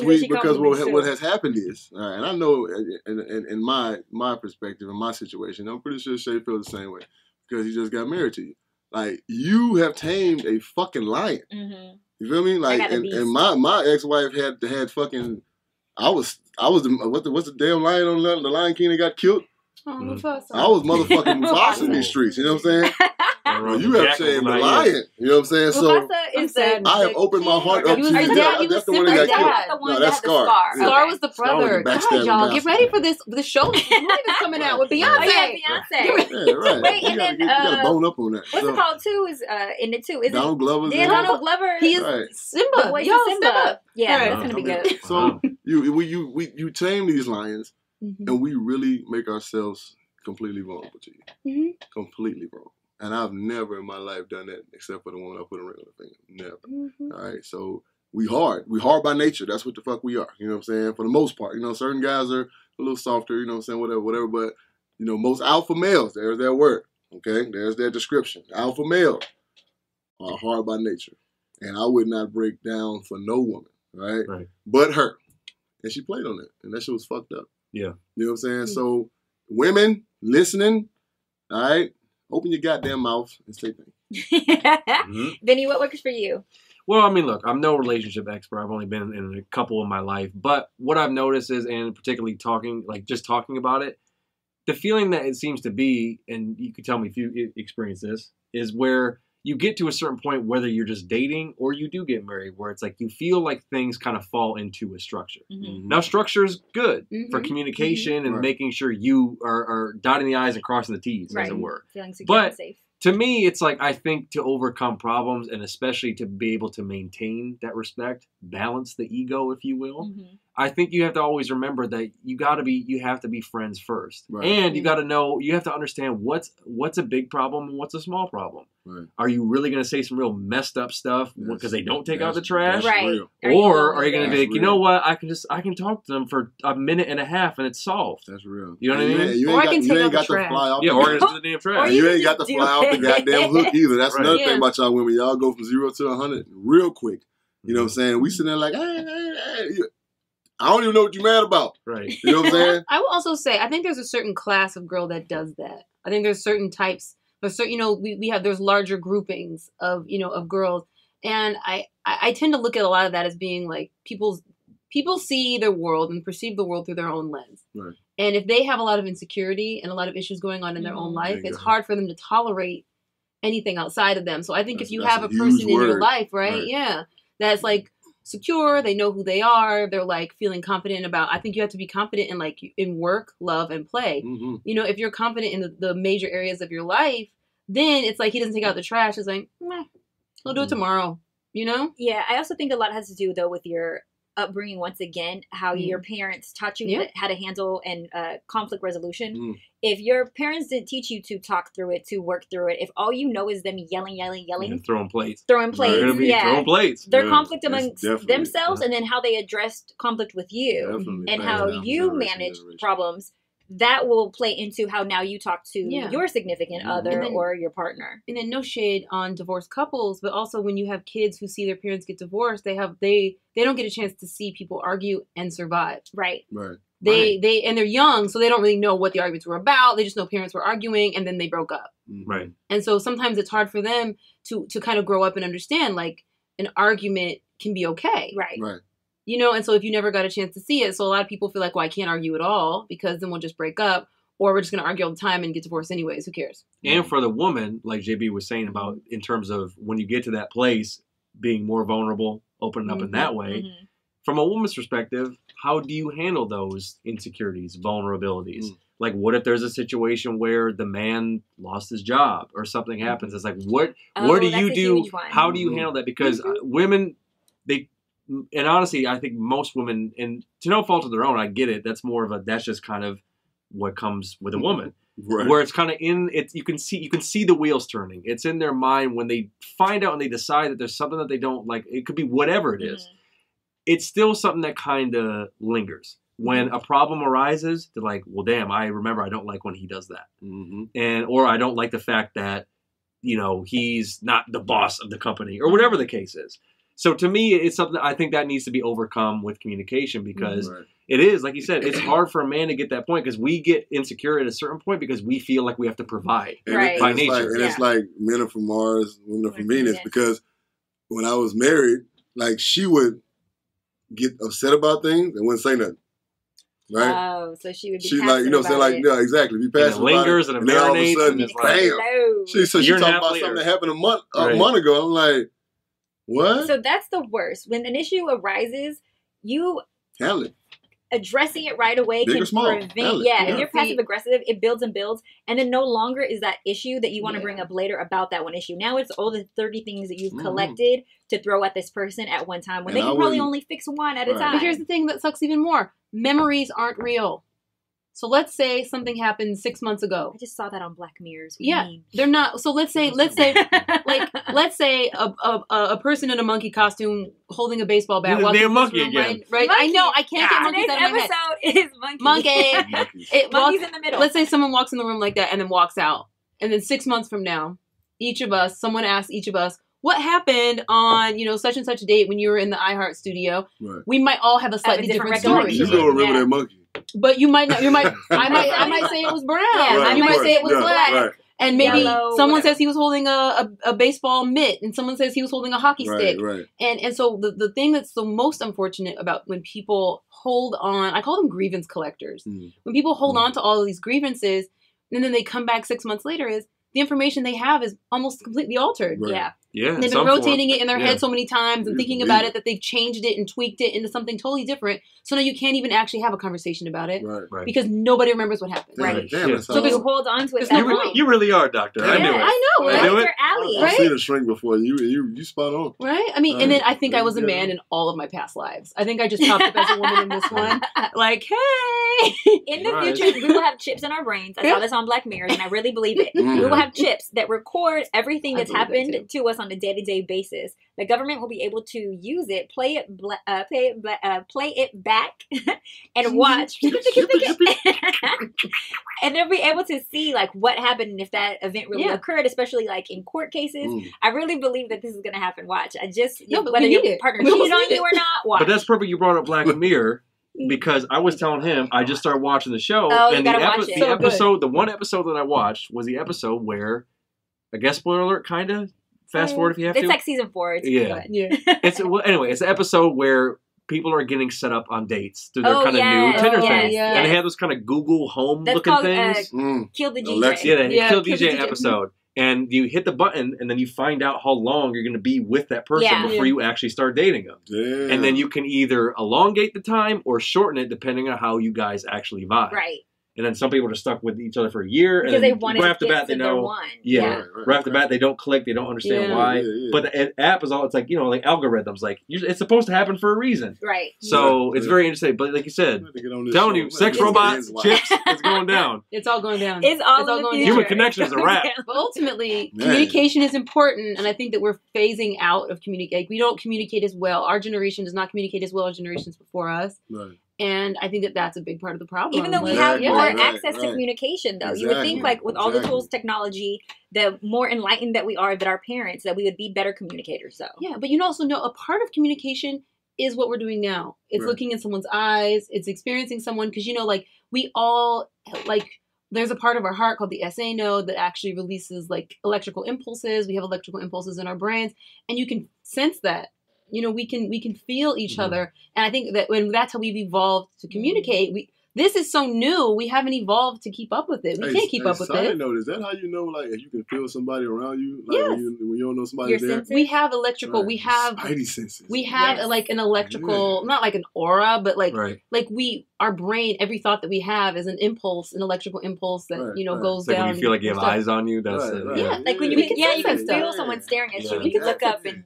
what has happened is, and I know in my perspective, in my situation, I'm pretty sure Shay feels the same way, because he just got married to you. Like, you have tamed a fucking lion. Mm-hmm. You feel me? Like, and my ex-wife had fucking. I was what's the damn lion on the Lion King that got killed? Mufasa. I was motherfucking Mufasa in these streets. You know what I'm saying? Well, you have tamed the lion. You know what I'm saying? So I have opened my heart up to you. That's the one that got killed. No, that's Scar. Scar was the brother. God, y'all, get ready for this. The show is coming out with Beyonce. Oh, yeah, Beyonce. Yeah, right. Wait, and then you gotta bone up on that. What's it called too? Is in it too? Is Donald Glover's yeah, Donald Glover. He is Simba. Yo, Simba. Yeah, that's gonna be good. So you tame these lions, and we really make ourselves completely vulnerable to you. Completely vulnerable. And I've never in my life done that except for the woman I put a ring on her finger. Never. All right. So we hard. We hard by nature. That's what the fuck we are. You know what I'm saying? For the most part. You know, certain guys are a little softer, you know what I'm saying? Whatever. But, you know, most alpha males, there's their word. Okay? There's their description. Alpha males are hard by nature. And I would not break down for no woman. Right? But her. And she played on it. And that shit was fucked up. Yeah. You know what I'm saying? So women listening, all right? Open your goddamn mouth and say things. Benny, what works for you? Well, I mean, look, I'm no relationship expert. I've only been in a couple in my life. But what I've noticed is, and particularly talking about it, the feeling that it seems to be, and you can tell me if you experience this, is where you get to a certain point, whether you're just dating or you do get married, where it's like you feel like things kind of fall into a structure. Now, structure is good for communication and making sure you are dotting the I's and crossing the T's, as it were. Feeling secure and safe. To me, it's like, I think to overcome problems and especially to be able to maintain that respect, balance the ego, if you will, I think you have to always remember that you have to be friends first. And you got to know, you have to understand what's a big problem and what's a small problem. Are you really going to say some real messed up stuff because they don't take out the trash? Or are you going to be like, you know what, I can talk to them for a minute and a half and it's solved. That's real. You know what I mean? Or I can take out the trash. Yeah, or I can do the damn trash. You ain't got to fly off the goddamn hook either. That's another thing about y'all women. Y'all go from 0 to 100 real quick. You know what I'm saying? We sitting there like, hey. I don't even know what you're mad about. Right. You know what I'm saying? I will also say, I think there's a certain class of girl that does that. I think there's certain types. There's certain, there's larger groupings of girls. And I tend to look at a lot of that as being like people see their world and perceive the world through their own lens. Right. And if they have a lot of insecurity and a lot of issues going on in their own life, it's hard for them to tolerate anything outside of them. So I think if you have a person in your life, right? Yeah, that's like secure, they know who they are, they're like feeling confident about, I think you have to be confident in like in work, love, and play. If you're confident in the major areas of your life, then it's like he doesn't take out the trash. It's like, he'll do it tomorrow, Yeah, I also think a lot has to do though with your upbringing. Once again, how your parents taught you how to handle and conflict resolution. If your parents didn't teach you to talk through it, to work through it, if all you know is them yelling, throwing plates, throwing plates, their conflict amongst themselves, and then how they addressed conflict with you, and how you manage problems, that will play into how now you talk to your significant other or your partner. And then no shade on divorced couples, but also when you have kids who see their parents get divorced, they don't get a chance to see people argue and survive. Right. And they're young, so they don't really know what the arguments were about. They just know parents were arguing and then they broke up. Right. And so sometimes it's hard for them to kind of grow up and understand like an argument can be okay. Right. And so if you never got a chance to see it, so a lot of people feel like, well, I can't argue at all because then we'll just break up, or we're just going to argue all the time and get divorced anyways. Who cares? And for the woman, like JB was saying about in terms of when you get to that place, being more vulnerable, opening up in that way, from a woman's perspective, how do you handle those insecurities, vulnerabilities? Like, what if there's a situation where the man lost his job or something happens? It's like, what do you do? How do you handle that? Because women, and honestly, I think most women, and to no fault of their own, I get it. That's that's just kind of what comes with a woman. Right. Where it's kind of you can see the wheels turning. It's in their mind when they find out and they decide that there's something that they don't like. It could be whatever it is. It's still something that kind of lingers. When a problem arises, they're like, well, damn, I remember I don't like when he does that. Or I don't like the fact that, he's not the boss of the company or whatever the case is. So to me, it's something I think that needs to be overcome with communication because It is, like you said, it's hard for a man to get that point because we get insecure at a certain point because we feel like we have to provide by nature. It's like men are from Mars, women are from Venus, because when I was married, like she would get upset about things and wouldn't say nothing. Right? Oh, so she would be like, you know, saying like, yeah, exactly. Be passive and it lingers about and it, it and then all of a marinates sudden, and it's like, so she talking about something that happened a month ago. I'm like, what? So that's the worst. When an issue arises, you handle it. Addressing it right away Big can or small. prevent. If you're passive aggressive, it builds and builds, and then no longer is that issue that you want to bring up later about that one issue. Now it's all the 30 things that you've collected to throw at this person at one time when they can probably only fix one at a time. But here's the thing that sucks even more: memories aren't real. So let's say something happened 6 months ago. I just saw that on Black Mirrors. They're not. So let's say, let's say a person in a monkey costume holding a baseball bat. They're a monkey again, right? I know. I can't get monkeys out of my head. Today's episode is monkey. Monkeys in the middle. Let's say someone walks in the room like that and then walks out, and then 6 months from now, someone asks each of us, what happened on, such and such a date when you were in the iHeart studio? Right. We might all have a slightly different story. You don't remember that monkey. But you might not. I might say it was brown. Yeah, you might say it was black. Right. And maybe someone says he was holding a baseball mitt, and someone says he was holding a hockey stick. Right. And so the thing that's the most unfortunate about when people hold on, I call them grievance collectors. When people hold on to all of these grievances, and then they come back 6 months later, is the information they have is almost completely altered. Right. Yeah. And they've been rotating it in their head so many times and thinking about it that they've changed it and tweaked it into something totally different. So now you can't even actually have a conversation about it because nobody remembers what happened. Right. So you hold on to it. You really are, Doctor. I knew it. I know, right? Dr. Allie. I've seen a shrink before. You spot on. Right? I mean, and then I think I was a man in all of my past lives. I think I just popped up as a woman in this one. Like, hey! In the future, we will have chips in our brains. I saw this on Black Mirrors, and I really believe it. We will have chips that record everything that's happened to us on a day-to-day basis. The government will be able to use it, play it back, and watch, and they'll be able to see like what happened and if that event really occurred, especially like in court cases. I really believe that this is going to happen. Watch. Whether your partner cheated on you or not, watch. But that's perfect. You brought up Black Mirror. Because I was telling him I just started watching the show, and the one episode that I watched was the episode where, I guess spoiler alert, kind of. Fast forward if you have to. It's like season 4. It's good. Anyway, it's an episode where people are getting set up on dates through their kind of new Tinder thing. And they have those kind of Google Home looking things. Kill the DJ. Alexa. Kill the DJ episode. And you hit the button, and then you find out how long you're going to be with that person before you actually start dating them. Damn. And then you can either elongate the time or shorten it depending on how you guys actually vibe. Right. And then some people are stuck with each other for a year. Because and they wanted right to get to their one. Right off the bat, they don't click. They don't understand why. But the app is all, it's like, like algorithms. Like, it's supposed to happen for a reason. Right. So it's very interesting. But like you said, telling you, sex robots, chips, it's going down. It's all going down. It's all going down. Human connection is a wrap. But ultimately, communication is important. And I think that we're phasing out of communicate. We don't communicate as well. Our generation does not communicate as well as generations before us. Right. And I think that that's a big part of the problem. Even though we have more access to communication, though. You would think, like, with all the tools, technology, the more enlightened that we are, that our parents, that we would be better communicators, so. Yeah, but you also know a part of communication is what we're doing now. It's looking in someone's eyes. It's experiencing someone. Because, like, we all, like, there's a part of our heart called the SA node that actually releases, like, electrical impulses. We have electrical impulses in our brains. And you can sense that. We can feel each other, and I think that when that's how we've evolved to communicate. This is so new. We haven't evolved to keep up with it. We can't keep up with it. Note, is that how you know, like, if you can feel somebody around you? Like, when you don't know somebody's there? We have electrical. Right. We have spidey senses. We have like an electrical, not like an aura, but like our brain. Every thought that we have is an impulse, an electrical impulse that goes like down. When you feel like you have eyes on you, that's like when you can feel someone staring at you. You can look up and.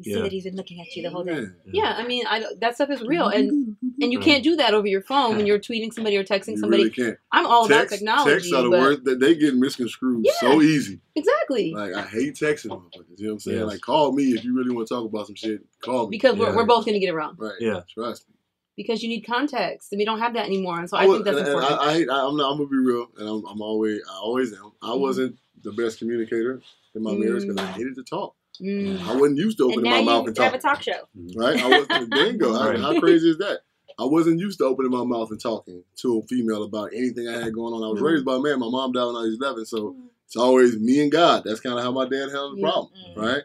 You see that he's been looking at you the whole day. Yeah, I mean, that stuff is real, and you can't do that over your phone when you're tweeting somebody or texting somebody. You really can't. I'm all about technology. Texts are the word that they get misconstrued so easy. Exactly. Like, I hate texting motherfuckers. You know what I'm saying? Like, call me if you really want to talk about some shit. Call me because we're both gonna get it wrong. Right. Yeah. Trust me. Because you need context, and we don't have that anymore, and so I think that's important. I'm gonna be real, and I always am. I wasn't the best communicator in my marriage because I hated to talk. I wasn't used to opening my mouth and talk. Have a talk show, right? I wasn't a dingo. How crazy is that? I wasn't used to opening my mouth and talking to a female about anything I had going on. I was raised by a man. My mom died when I was 11, so it's always me and God. That's kind of how my dad handled the problem, right?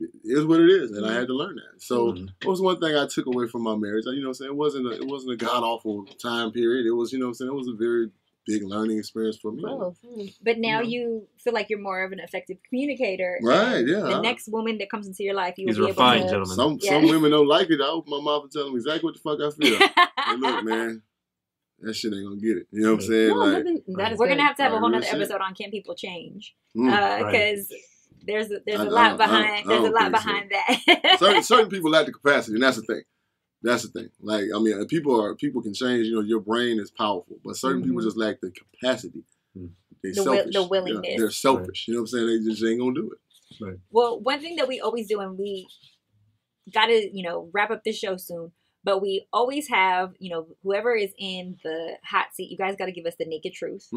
It is what it is, and I had to learn that. So that was one thing I took away from my marriage. You know what I'm saying? It wasn't a god-awful time period. It was, you know what I'm saying, it was a very big learning experience for me. But now you feel like you're more of an effective communicator. Right, yeah. The next woman that comes into your life, you will He's be a refined able to... gentleman. Some women don't like it. I open my mouth and tell them exactly what the fuck I feel. Hey, look, man, that shit ain't gonna get it. You know what I'm saying? We're going to have a whole other episode on Can People Change? Because there's a lot behind that. Certain people lack the capacity, and that's the thing. That's the thing. Like, I mean, people can change. You know, your brain is powerful, but certain people just lack the capacity. They're selfish. The willingness. They're selfish. You know what I'm saying? They just ain't gonna do it. Right. Well, one thing that we always do, and we gotta, wrap up this show soon, but we always have, whoever is in the hot seat, you guys got to give us the naked truth.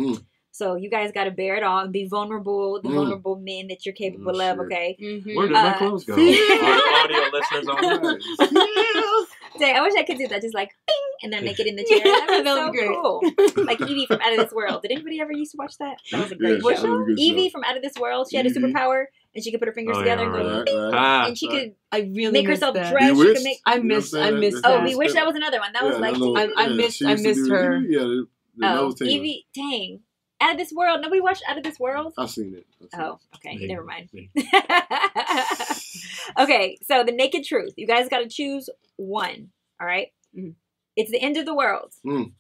So you guys got to bear it all and be vulnerable, the vulnerable men that you're capable of, okay? Where did my clothes go? Audio listeners on that. Dang, I wish I could do that, just like, bing, and they're naked in the chair. That was so great. Cool. Like Evie from Out of This World. Did anybody ever used to watch that? That was a great show. Evie from Out of This World, she had a superpower, and she could put her fingers together and go, bing, and she could make herself dress. She could make... I missed that. Oh, Bewitched, that was another one. That was like... I missed her. Evie, dang. Out of This World. Nobody watched Out of This World? I've seen it. Okay. Never mind. Okay, so the naked truth. You guys got to choose one. All right? It's the end of the world. I'm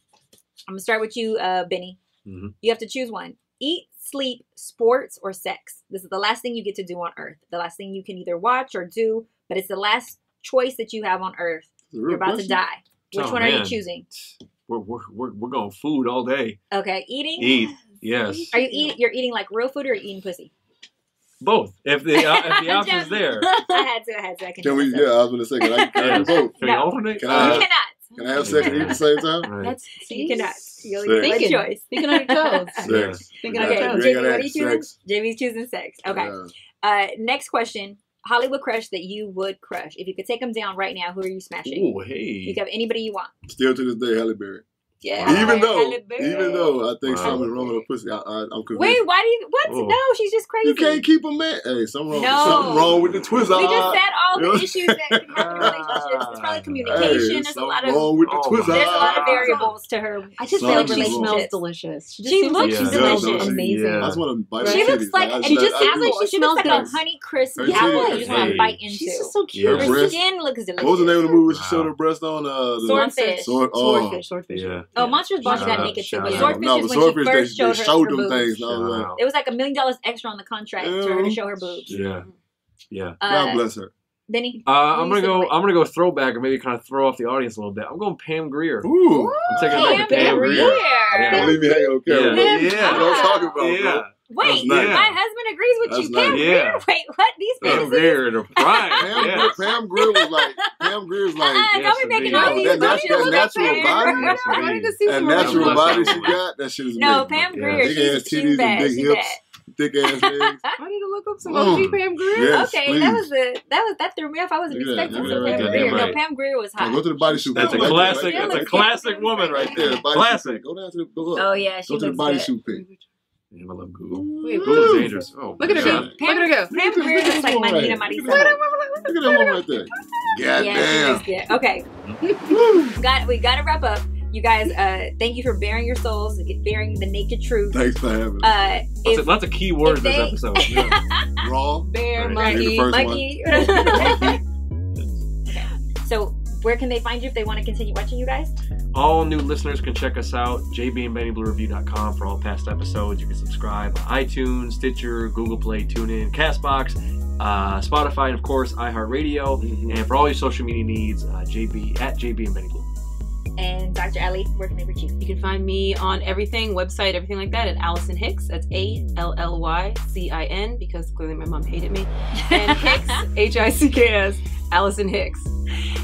going to start with you, Benny. You have to choose one. Eat, sleep, sports, or sex. This is the last thing you get to do on Earth. The last thing you can either watch or do, but it's the last choice that you have on Earth. You're about to die. Which one are you choosing? We're going food all day. Okay, eating? Eat, yes. Are you're eating like real food or are you eating pussy? Both. If the option's there. I had to. Can we? Yeah, I was going to say, can I do both? Can we alternate? Can I have sex and eat at the same time? Right. You cannot. You only get one choice. Thinking on your toes. Sex. Thinking on your toes. JB, what are you choosing? JB's choosing sex. Okay. Next question. Hollywood crush that you would crush. If you could take them down right now, who are you smashing? Oh, hey. You can have anybody you want. Still to this day, Halle Berry. Yeah. Even though I think something wrong with her pussy, I'm convinced. Wait, why do you? What? Oh. No, she's just crazy. You can't keep a man. Hey, something wrong with the Twizzler. We just said all the issues that can happen in relationships. It's probably communication. There's a lot of wrong with the Twizzler. There's a lot of variables to her. I just feel like she smells delicious. She looks delicious. Amazing. I just want to bite. She looks like she smells like a Honey Crisp apple. You just want to bite into. She's just so cute. Her skin looks delicious. What was the name of the movie she showed her breast on? Swordfish. Swordfish. Yeah. Oh, Monsters Ball got naked too, but Swordfish is when she first showed her them boobs. things. It was like $1 million extra on the contract for her to show her boobs. Yeah. God bless her. Benny, I'm gonna go throwback and maybe kind of throw off the audience a little bit. I'm going Pam Grier. Ooh, I'm taking it back to Pam Grier. Don't leave me hanging on camera. Yeah. What I'm talking about, bro. Wait, nice. my husband agrees with you. Pam Grier. Wait, what? These Pam Grier in her prime. Pam Grier was like. Don't be making all these that natural body. That natural body she got. That shit is amazing. No, Pam Grier. She's bad. Big hips, thick ass legs. I need to look up some OG Pam Grier. Yes, okay, please. that threw me off. I wasn't expecting some Pam Grier. No, Pam Grier was hot. Go to the body shoot. That's a classic. That's a classic woman right there. Classic. Go down to the. Go up. Oh yeah, she go to the body shoot pic. I love Google. Wait, Google's dangerous. Oh, look at her go. Pam Grier looks like Manita Marisa. Look at that one right there. Yeah, she is good. Okay. We got to wrap up. You guys, thank you for bearing your souls, bearing the naked truth. Thanks for having me. Lots of key words this episode. Raw, bear, monkey. Okay. So, where can they find you if they want to continue watching you guys? All new listeners can check us out, jbandbennybluereview.com for all past episodes. You can subscribe on iTunes, Stitcher, Google Play, TuneIn, CastBox, Spotify, and of course, iHeartRadio. And for all your social media needs, JB at JB and Benny Blue. And Dr. Allie, where can they reach you? You can find me on everything, website, everything like that, at Allison Hicks. That's ALLYCIN, because clearly my mom hated me. And Hicks, HICKS, Allison Hicks.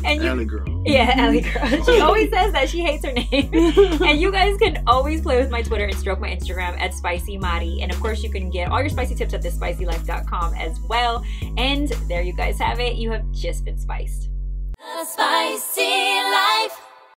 And Allie girl. Yeah, Allie girl. She always says that. She hates her name. And you guys can always play with my Twitter and stroke my Instagram at SpicyMadi. And of course, you can get all your spicy tips at TheSpicyLife.com as well. And there you guys have it. You have just been spiced. A spicy life.